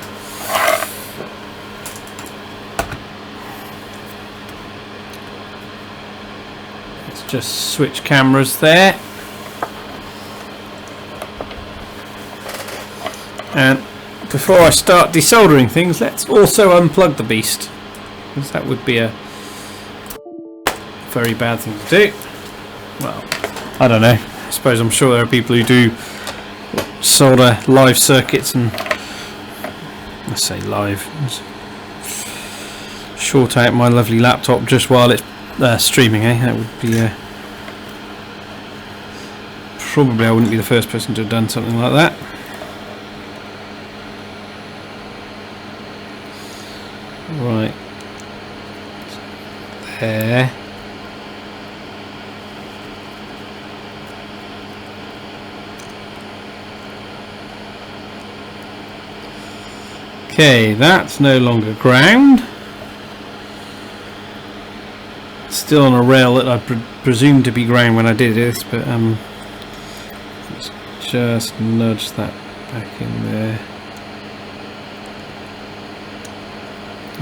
Let's just switch cameras there. And before I start desoldering things, let's also unplug the beast, because that would be a very bad thing to do. Well, I don't know. I suppose I'm sure there are people who do solder live circuits and, let's say live, short out my lovely laptop just while it's streaming, eh? That would be probably I wouldn't be the first person to have done something like that. Right there. Okay, that's no longer ground. Still on a rail that I presumed to be ground when I did this, but let's just nudge that back in there.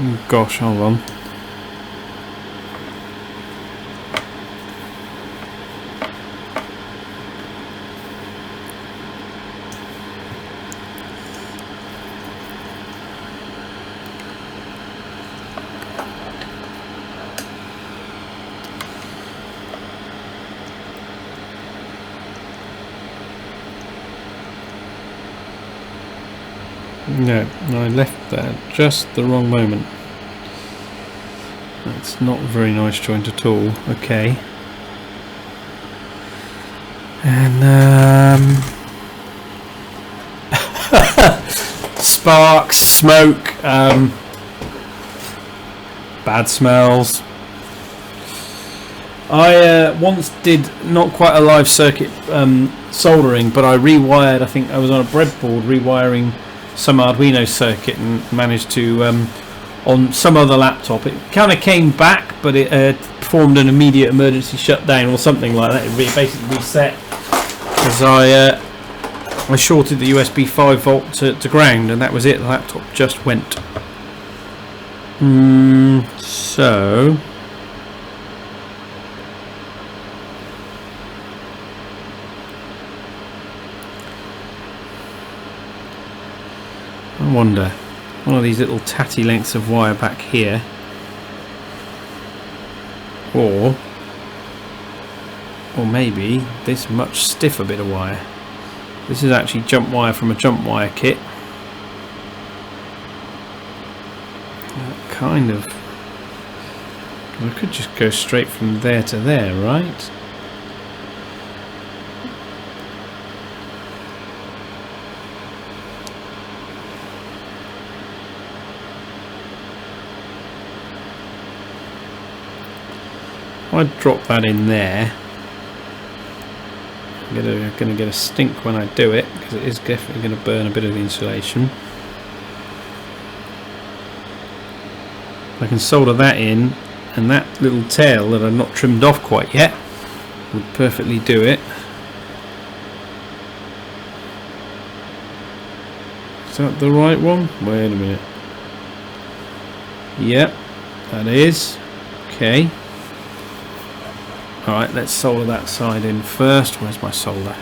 Oh gosh, hold on. No, I left that at just the wrong moment. That's not a very nice joint at all. Okay. And sparks, smoke, bad smells. I once did not quite a live circuit soldering, but I rewired, I think I was on a breadboard rewiring some Arduino circuit and managed to, on some other laptop, it kind of came back, but it performed an immediate emergency shutdown or something like that. It basically reset as I shorted the USB 5 volt to ground, and that was it. The laptop just went. So I wonder, one of these little tatty lengths of wire back here, or maybe this much stiffer bit of wire. This is actually jump wire from a jump wire kit. Kind of. I could just go straight from there to there, right? I'd drop that in there. I'm going to get a stink when I do it, because it is definitely going to burn a bit of the insulation. I can solder that in, and that little tail that I've not trimmed off quite yet would perfectly do it. Is that the right one? Wait a minute. Yep, that is. Okay. Alright, let's solder that side in first. Where's my solder?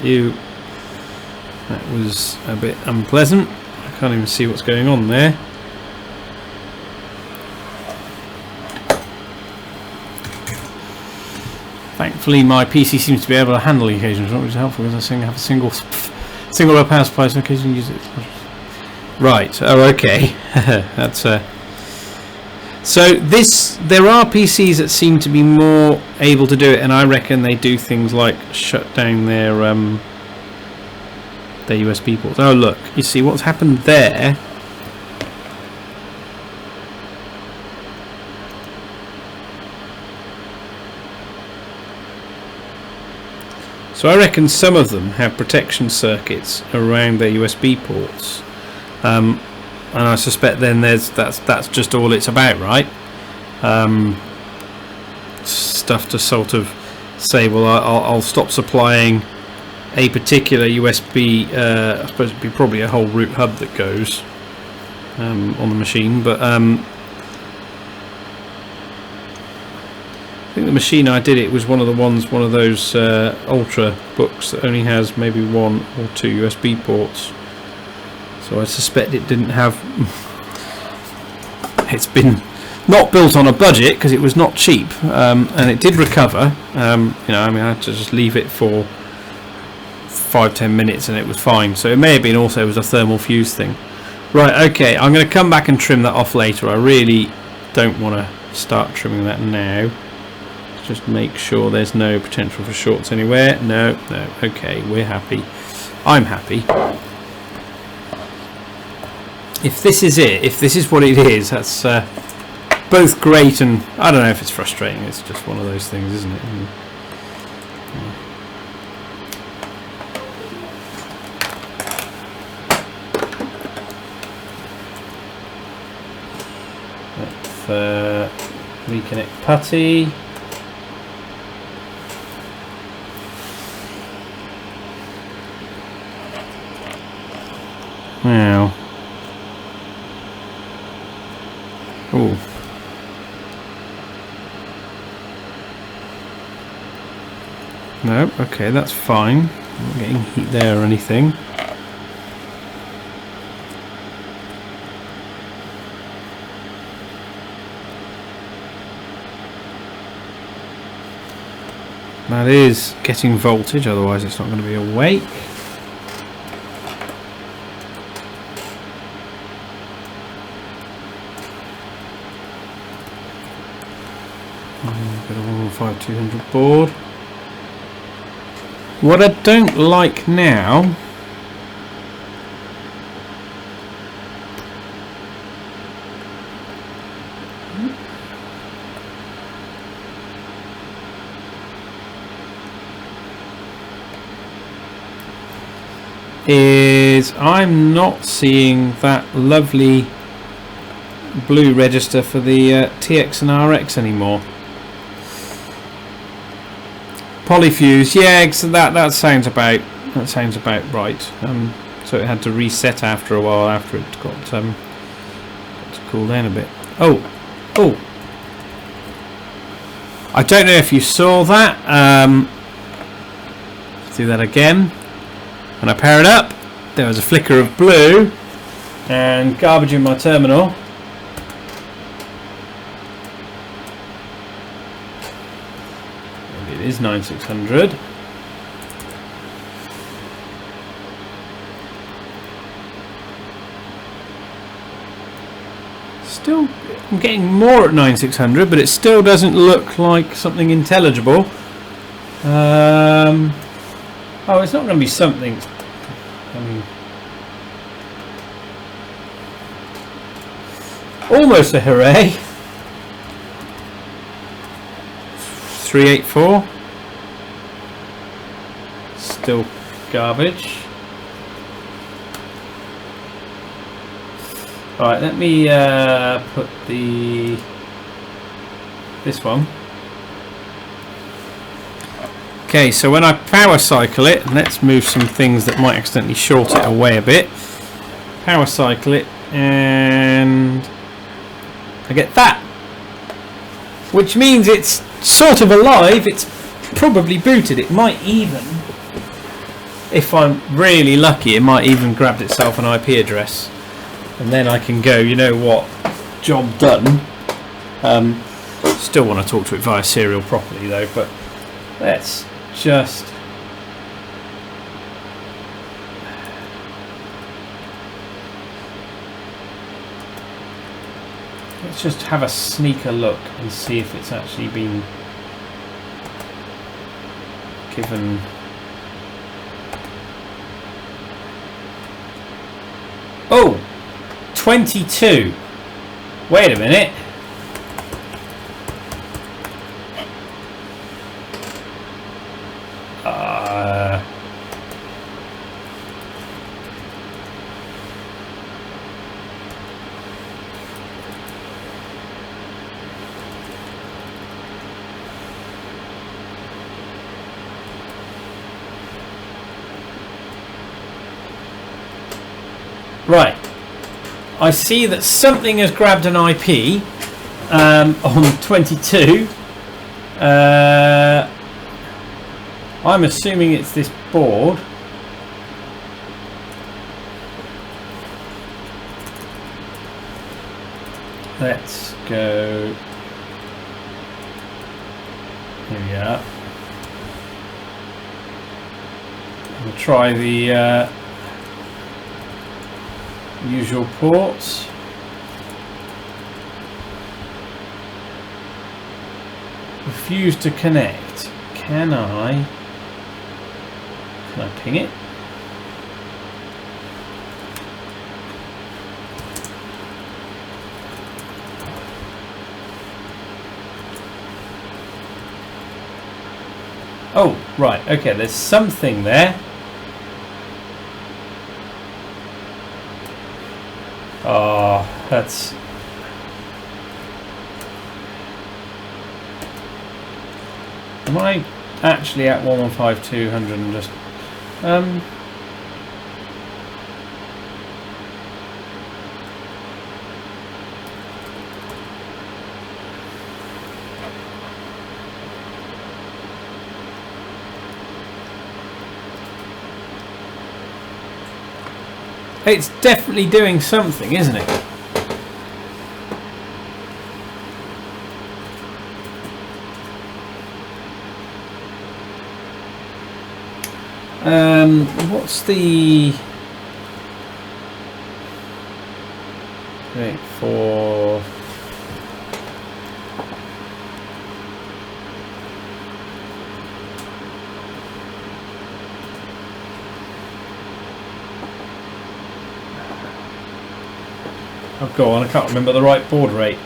Ew. That was a bit unpleasant. I can't even see what's going on there. Thankfully, my PC seems to be able to handle the occasions, which is helpful because I have a single power supply, so occasionally use it. Right. Oh, okay. That's So there are PCs that seem to be more able to do it, and I reckon they do things like shut down their USB ports. Oh look, you see what's happened there? So I reckon some of them have protection circuits around their USB ports, and I suspect then that's just all it's about, right? Stuff to sort of say, well, I'll stop supplying a particular USB. I suppose it'd be probably a whole root hub that goes on the machine, but I think the machine I did it was one of those Ultra books that only has maybe 1 or 2 USB ports. So I suspect it didn't have. It's been not built on a budget because it was not cheap, and it did recover. I had to just leave it for 5-10 minutes and it was fine. So it may have been also a thermal fuse thing. Right. Okay. I'm going to come back and trim that off later. I really don't want to start trimming that now. Just make sure there's no potential for shorts anywhere. No. Okay, we're happy. I'm happy. If this is it, if this is what it is, that's both great and I don't know if it's frustrating. It's just one of those things, isn't it? Let's reconnect putty. Now, oh, no, okay, that's fine. I'm not getting heat there or anything. That is getting voltage, otherwise it's not going to be awake. Got a 15200 board. What I don't like now is I'm not seeing that lovely blue register for the TX and RX anymore. Polyfuse, yeah, that sounds about right. So it had to reset after a while after it got to cool down a bit. Oh, I don't know if you saw that. Let's do that again. When I power it up, there was a flicker of blue and garbage in my terminal. Maybe it is 9600. Still, I'm getting more at 9600, but it still doesn't look like something intelligible. Oh, it's not going to be something. I mean, almost a hooray. 384. Still garbage. Alright, let me put this one. Okay, so when I power cycle it, let's move some things that might accidentally short it away a bit. Power cycle it, and I get that. Which means it's sort of alive, it's probably booted. It might even, if I'm really lucky, it might even grabbed itself an IP address. And then I can go, you know what, job done. Still want to talk to it via serial properly though, but let's just Let's just have a sneaker look and see if it's actually been given. Oh, 22. Wait a minute. Right, I see that something has grabbed an IP on 22. I'm assuming it's this board. Let's go. Here we are. We'll try the usual ports. Refuse to connect. Can I ping it? Oh, right, okay, there's something there. Oh, that's... Am I actually at 115,200 and just... It's definitely doing something, isn't it? What's the... Wait for... Oh, go on, I can't remember the right board rate.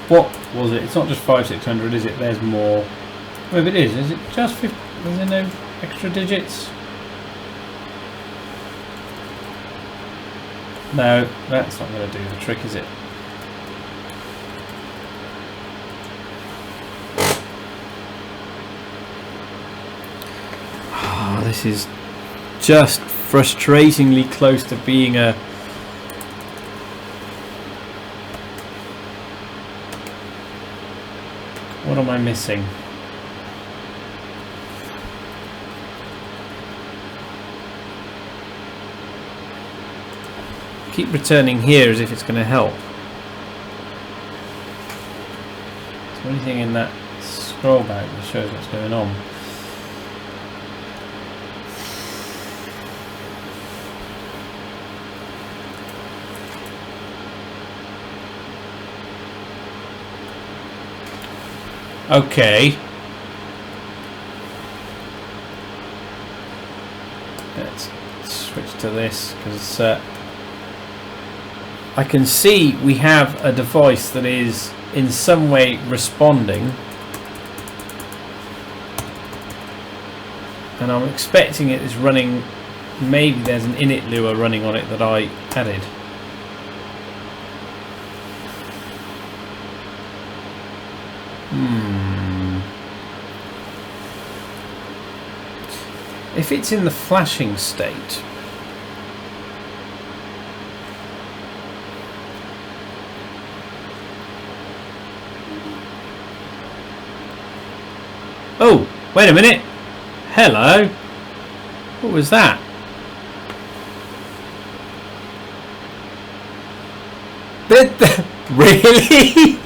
What was it? It's not just 5600, is it? There's more. Oh, if it is it just 50? Is there no extra digits? No, that's not going to do the trick, is it? Oh, this is just frustratingly close to being a... What am I missing? Keep returning here as if it's going to help. Is there anything in that scroll bag that shows what's going on? Okay. Let's switch to this because I can see we have a device that is in some way responding, and I'm expecting it is running. Maybe there's an init lure running on it that I added. If it's in the flashing state, oh, wait a minute. Hello. What was that? Really?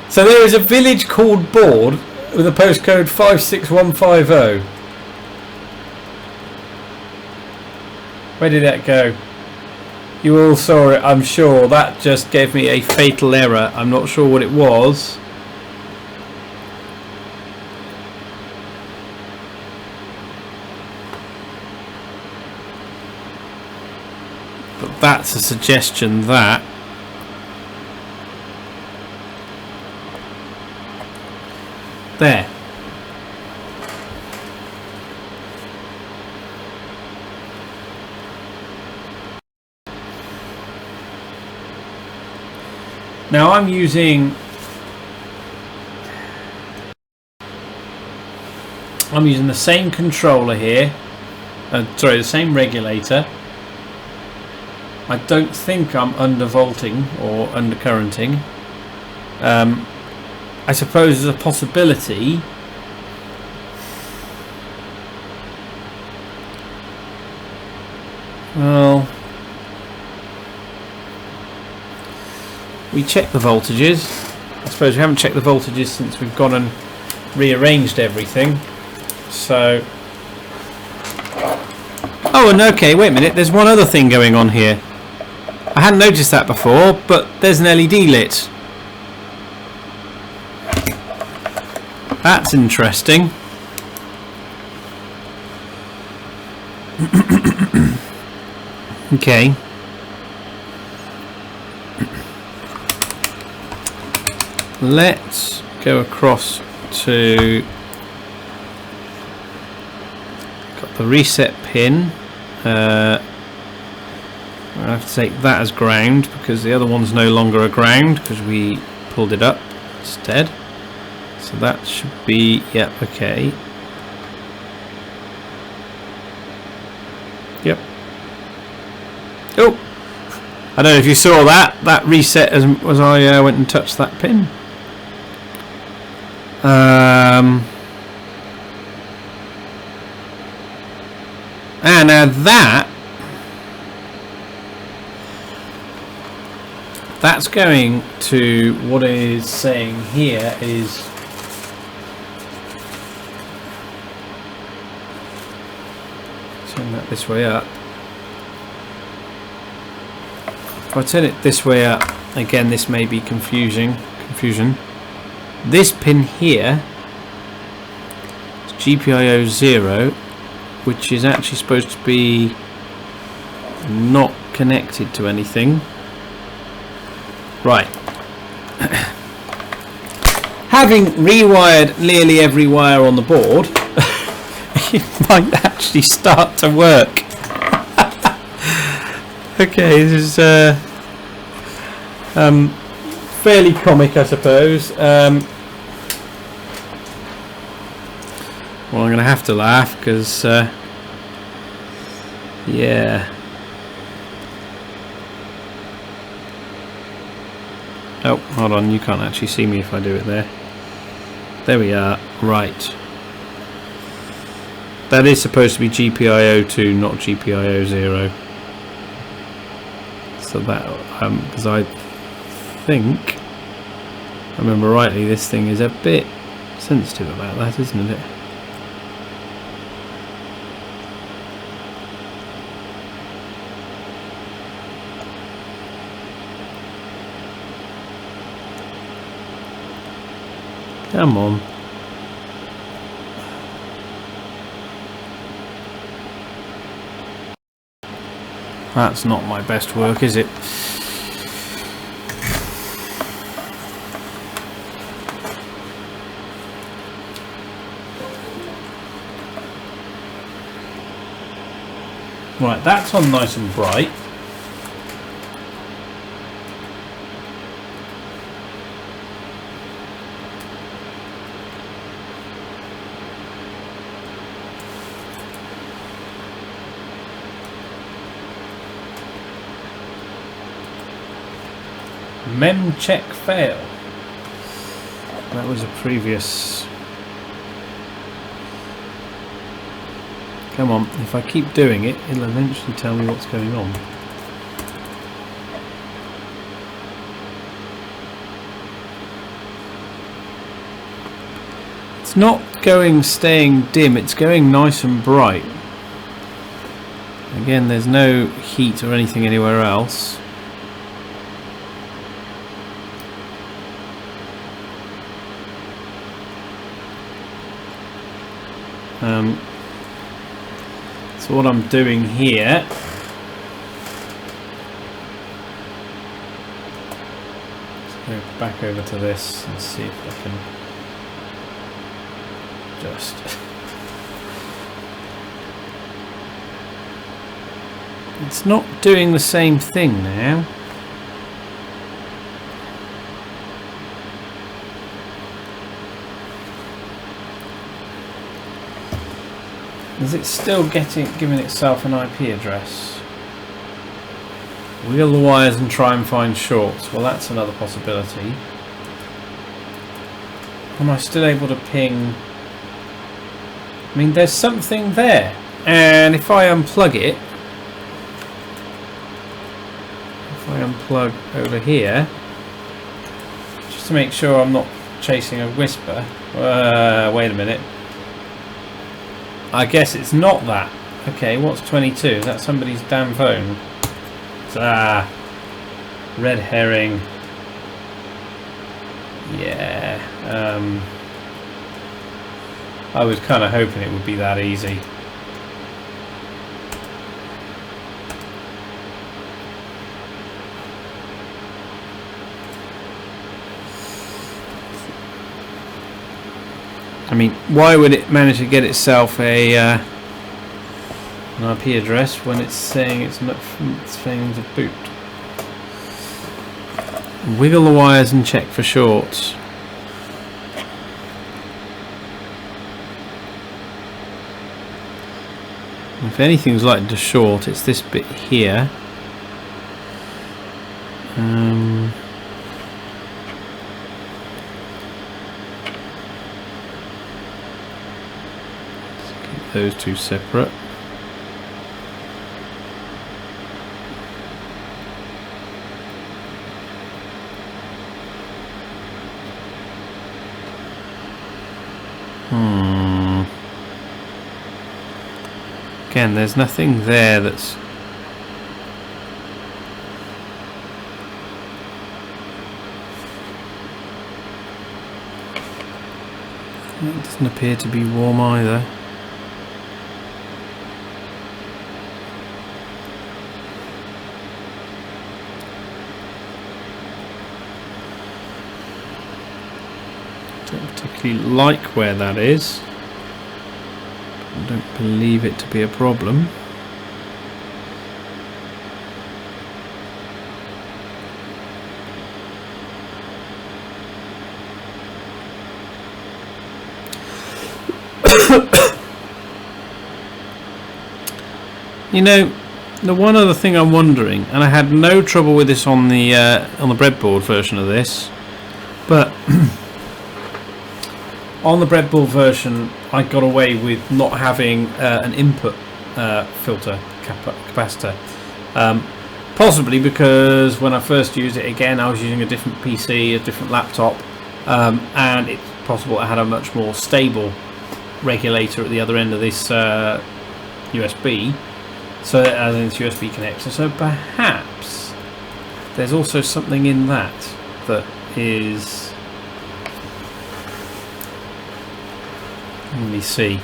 So there is a village called Board with a postcode 56150. Where did that go? You all saw it, I'm sure. That just gave me a fatal error. I'm not sure what it was. But that's a suggestion that there. Now I'm using the same controller here, sorry, the same regulator. I don't think I'm undervolting or undercurrenting. I suppose there's a possibility well, we check the voltages. I suppose we haven't checked the voltages since we've gone and rearranged everything. So, oh, and okay, wait a minute, there's one other thing going on here. I hadn't noticed that before, but there's an LED lit. That's interesting. Okay. Let's go across to got the reset pin. I have to take that as ground because the other one's no longer a ground because we pulled it up instead. So that should be, yeah, okay. Yep. Oh, I don't know if you saw that. That reset as I went and touched that pin. And now that's going to what it is saying here is turn that this way up. If I turn it this way up, again this may be confusion. This pin here is GPIO 0, which is actually supposed to be not connected to anything. Right. Having rewired nearly every wire on the board, it might actually start to work. Okay, this is fairly comic, I suppose. Well, I'm going to have to laugh because, yeah. Oh, hold on, you can't actually see me if I do it there. There we are, right. That is supposed to be GPIO 2, not GPIO 0. So that, because I think, I remember rightly, this thing is a bit sensitive about that, isn't it? Come on. That's not my best work, is it? Right, that's on nice and bright. Mem check fail. That was a previous. Come on, if I keep doing it, it'll eventually tell me what's going on. It's not staying dim, it's going nice and bright. Again, there's no heat or anything anywhere else. So what I'm doing here, let's go back over to this and see if I can just it's not doing the same thing now. Is it still giving itself an IP address? Wheel the wires and try and find shorts. Well, that's another possibility. Am I still able to ping? I mean, there's something there, and if I unplug it, if I unplug over here, just to make sure I'm not chasing a whisper. Wait a minute. I guess it's not that. Okay, what's 22? Is that somebody's damn phone? Red herring. Yeah. I was kind of hoping it would be that easy. I mean, why would it manage to get itself an IP address when it's saying it's saying to boot? Wiggle the wires and check for shorts. If anything's likely to short, it's this bit here. Those two separate. Again, there's nothing there that's it doesn't appear to be warm either. Don't particularly like where that is. I don't believe it to be a problem. You know, the one other thing I'm wondering, and I had no trouble with this on the breadboard version of this, but on the breadboard version I got away with not having an input filter capacitor, possibly because when I first used it, again, I was using a different PC, a different laptop, and it's possible I had a much more stable regulator at the other end of this USB, so as in this USB connector. So perhaps there's also something in that is, let me see.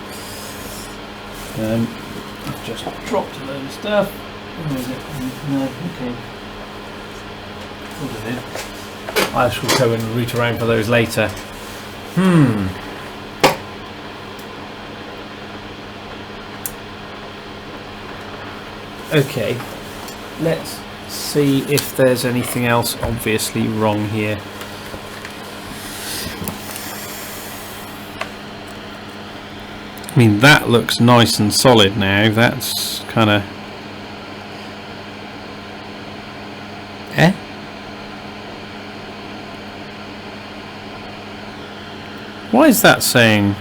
I've just dropped a load of stuff. Where is it? No, okay. What is it? I shall go and root around for those later. Okay, let's see if there's anything else obviously wrong here. I mean, that looks nice and solid now. That's kind of... Why is that saying...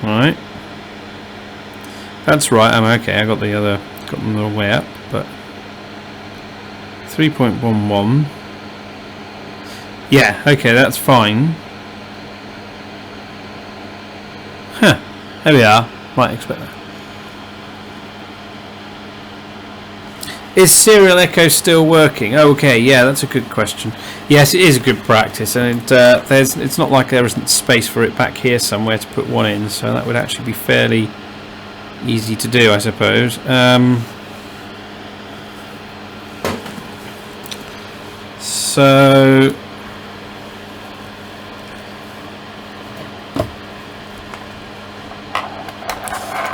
Right. That's right, I'm okay. I got the other got them the way up, but 3.11. Yeah, okay, that's fine. Huh, there we are. Might expect that. Is serial echo still working? Okay, yeah, that's a good question. Yes, it is a good practice, and it's not like there isn't space for it back here somewhere to put one in, so that would actually be fairly easy to do, I suppose. So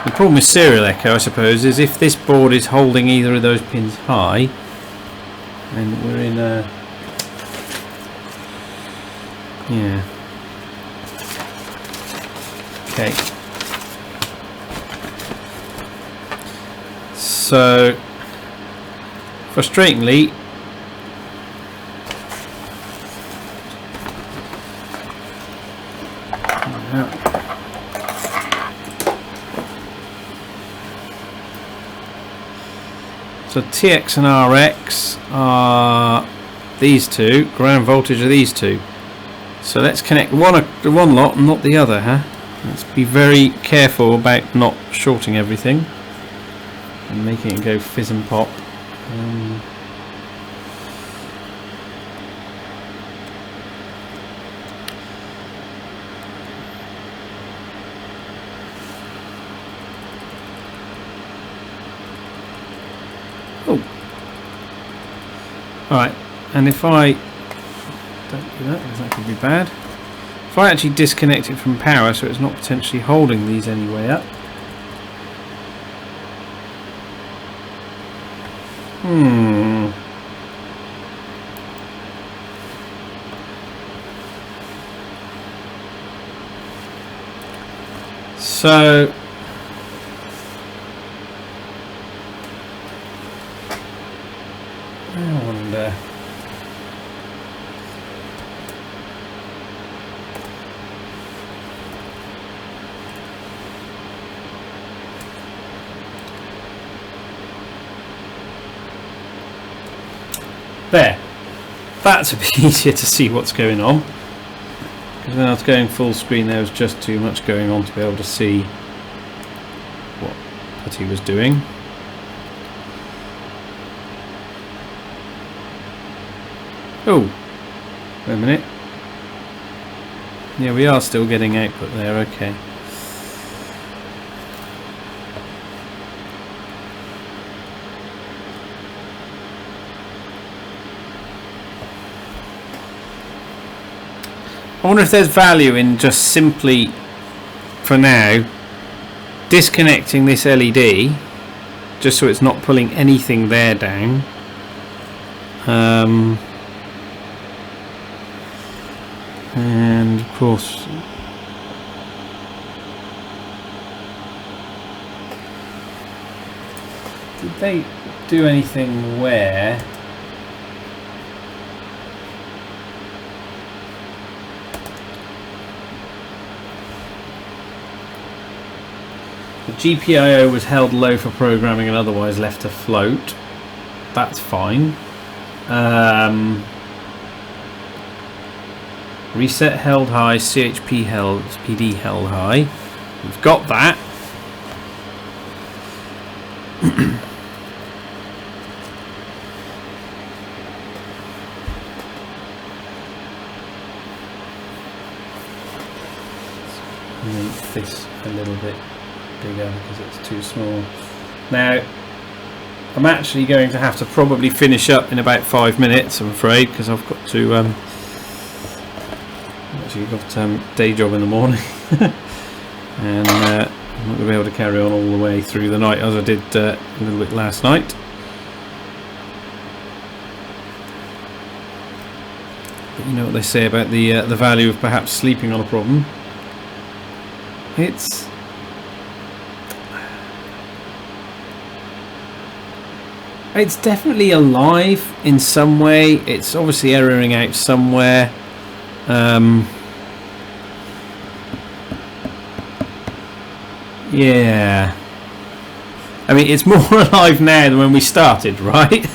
the problem with serial echo, I suppose, is if this board is holding either of those pins high, then we're in a... yeah. Okay. So, frustratingly, so TX and RX are these two, ground voltage are these two. So let's connect one lot and not the other, huh? Let's be very careful about not shorting everything and making it go fizz and pop. Alright, and if I don't do that, because that could be bad. If I actually disconnect it from power so it's not potentially holding these anyway up. So I wonder. There. That's a bit easier to see what's going on. Because when I was going full screen there was just too much going on to be able to see what Putty was doing. Oh, wait a minute. Yeah, we are still getting output there, okay. I wonder if there's value in just simply, for now, disconnecting this LED, just so it's not pulling anything there down. And of course, did they do anything where the GPIO was held low for programming and otherwise left afloat? That's fine. Reset held high, CHP held, PD held high. We've got that. Make this a little bit bigger because it's too small. Now, I'm actually going to have to probably finish up in about 5 minutes, I'm afraid, because I've got to actually got day job in the morning, and I'm not going to be able to carry on all the way through the night as I did a little bit last night. But you know what they say about the value of perhaps sleeping on a problem. It's definitely alive in some way. It's obviously erroring out somewhere. Yeah. I mean, it's more alive now than when we started, right?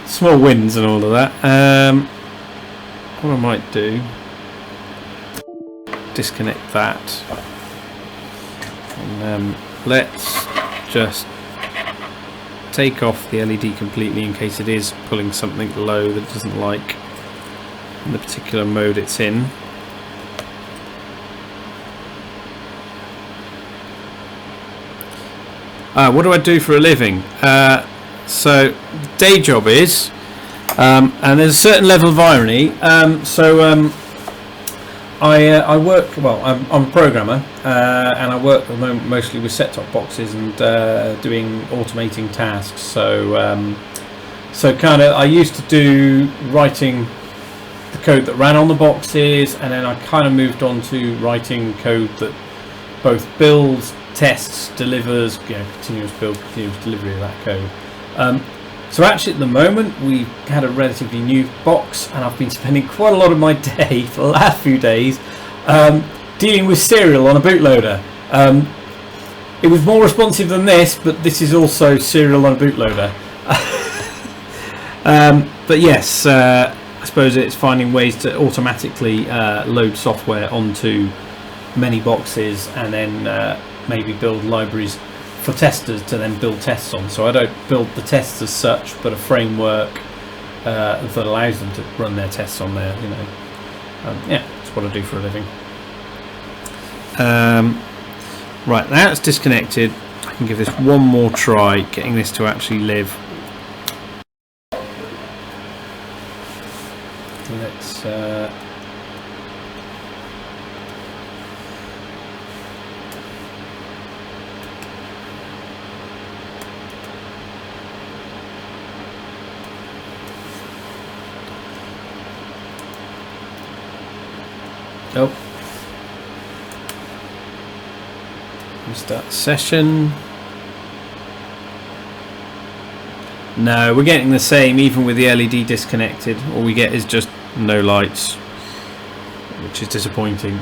Small wins and all of that. What I might do, disconnect that, and let's just take off the LED completely in case it is pulling something low that it doesn't like in the particular mode it's in. What do I do for a living? So day job is, and there's a certain level of irony. I work, well, I'm a programmer, and I work at the moment mostly with set-top boxes and doing automating tasks. So kind of I used to do writing the code that ran on the boxes, and then I kind of moved on to writing code that both builds, tests, delivers, continuous build, continuous delivery of that code. So actually at the moment we've had a relatively new box, and I've been spending quite a lot of my day for the last few days dealing with serial on a bootloader. It was more responsive than this, but this is also serial on a bootloader. But yes, I suppose it's finding ways to automatically load software onto many boxes and then maybe build libraries for testers to then build tests on. So I don't build the tests as such, but a framework that allows them to run their tests on there. Yeah, that's what I do for a living. Right, that's disconnected. I can give this one more try, getting this to actually live. Let's oh, restart session. No, we're getting the same even with the LED disconnected. All we get is just no lights, which is disappointing.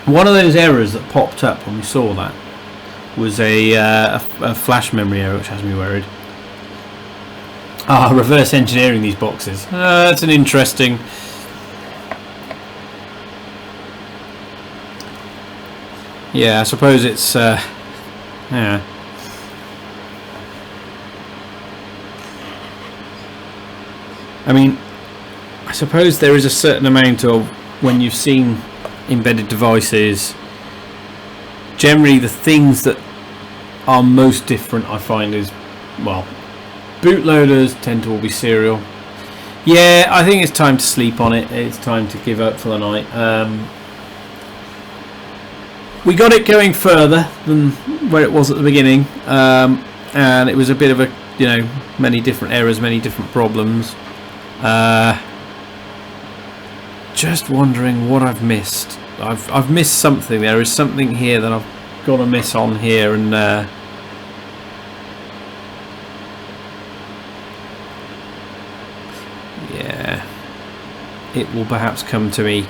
One of those errors that popped up when we saw that was a flash memory error, which has me worried. Reverse engineering these boxes. That's an interesting. Yeah, I suppose it's. Yeah. I mean, I suppose there is a certain amount of, when you've seen embedded devices, generally the things that are most different I find is, well, bootloaders tend to all be serial. Yeah, I think it's time to sleep on it. It's time to give up for the night. We got it going further than where it was at the beginning, and it was a bit of a, many different errors, many different problems. Just wondering what I've missed. I've missed something. There is something here that I've got to miss on here, and yeah, it will perhaps come to me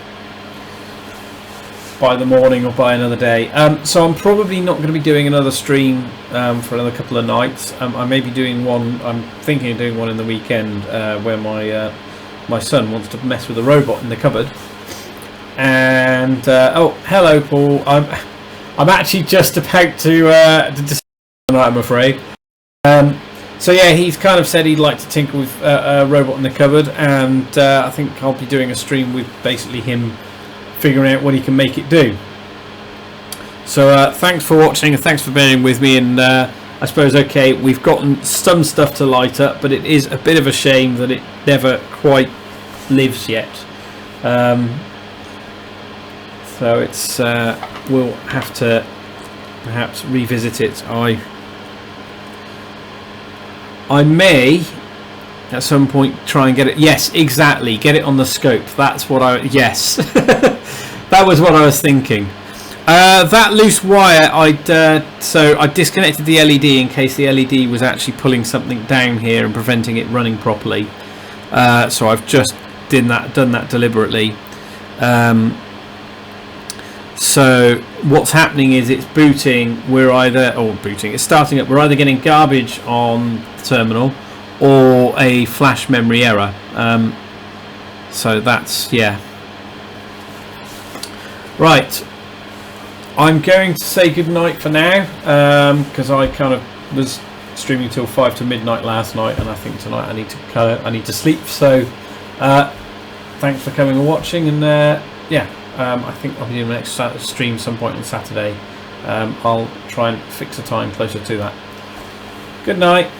by the morning or by another day. So I'm probably not going to be doing another stream for another couple of nights. I may be doing one. I'm thinking of doing one in the weekend where my son wants to mess with a robot in the cupboard. And oh, hello, Paul. I'm actually just about to I'm afraid. So yeah, he's kind of said he'd like to tinker with a robot in the cupboard, and I think I'll be doing a stream with basically him figuring out what he can make it do. So thanks for watching, and thanks for bearing with me. And I suppose, okay, we've gotten some stuff to light up, but it is a bit of a shame that it never quite lives yet. So it's we'll have to perhaps revisit it. I may at some point try and get it. Yes, exactly. Get it on the scope. That's what I. Yes, that was what I was thinking. That loose wire, so I disconnected the LED in case the LED was actually pulling something down here and preventing it running properly. So I've just done that deliberately. So what's happening is it's booting. It's starting up. We're either getting garbage on the terminal or a flash memory error. So that's, yeah. Right. I'm going to say goodnight for now, because I kind of was streaming till 5 to midnight last night, and I think tonight I need to sleep. So thanks for coming and watching, and yeah, I think I'll be doing the next stream some point on Saturday. I'll try and fix a time closer to that. Good night.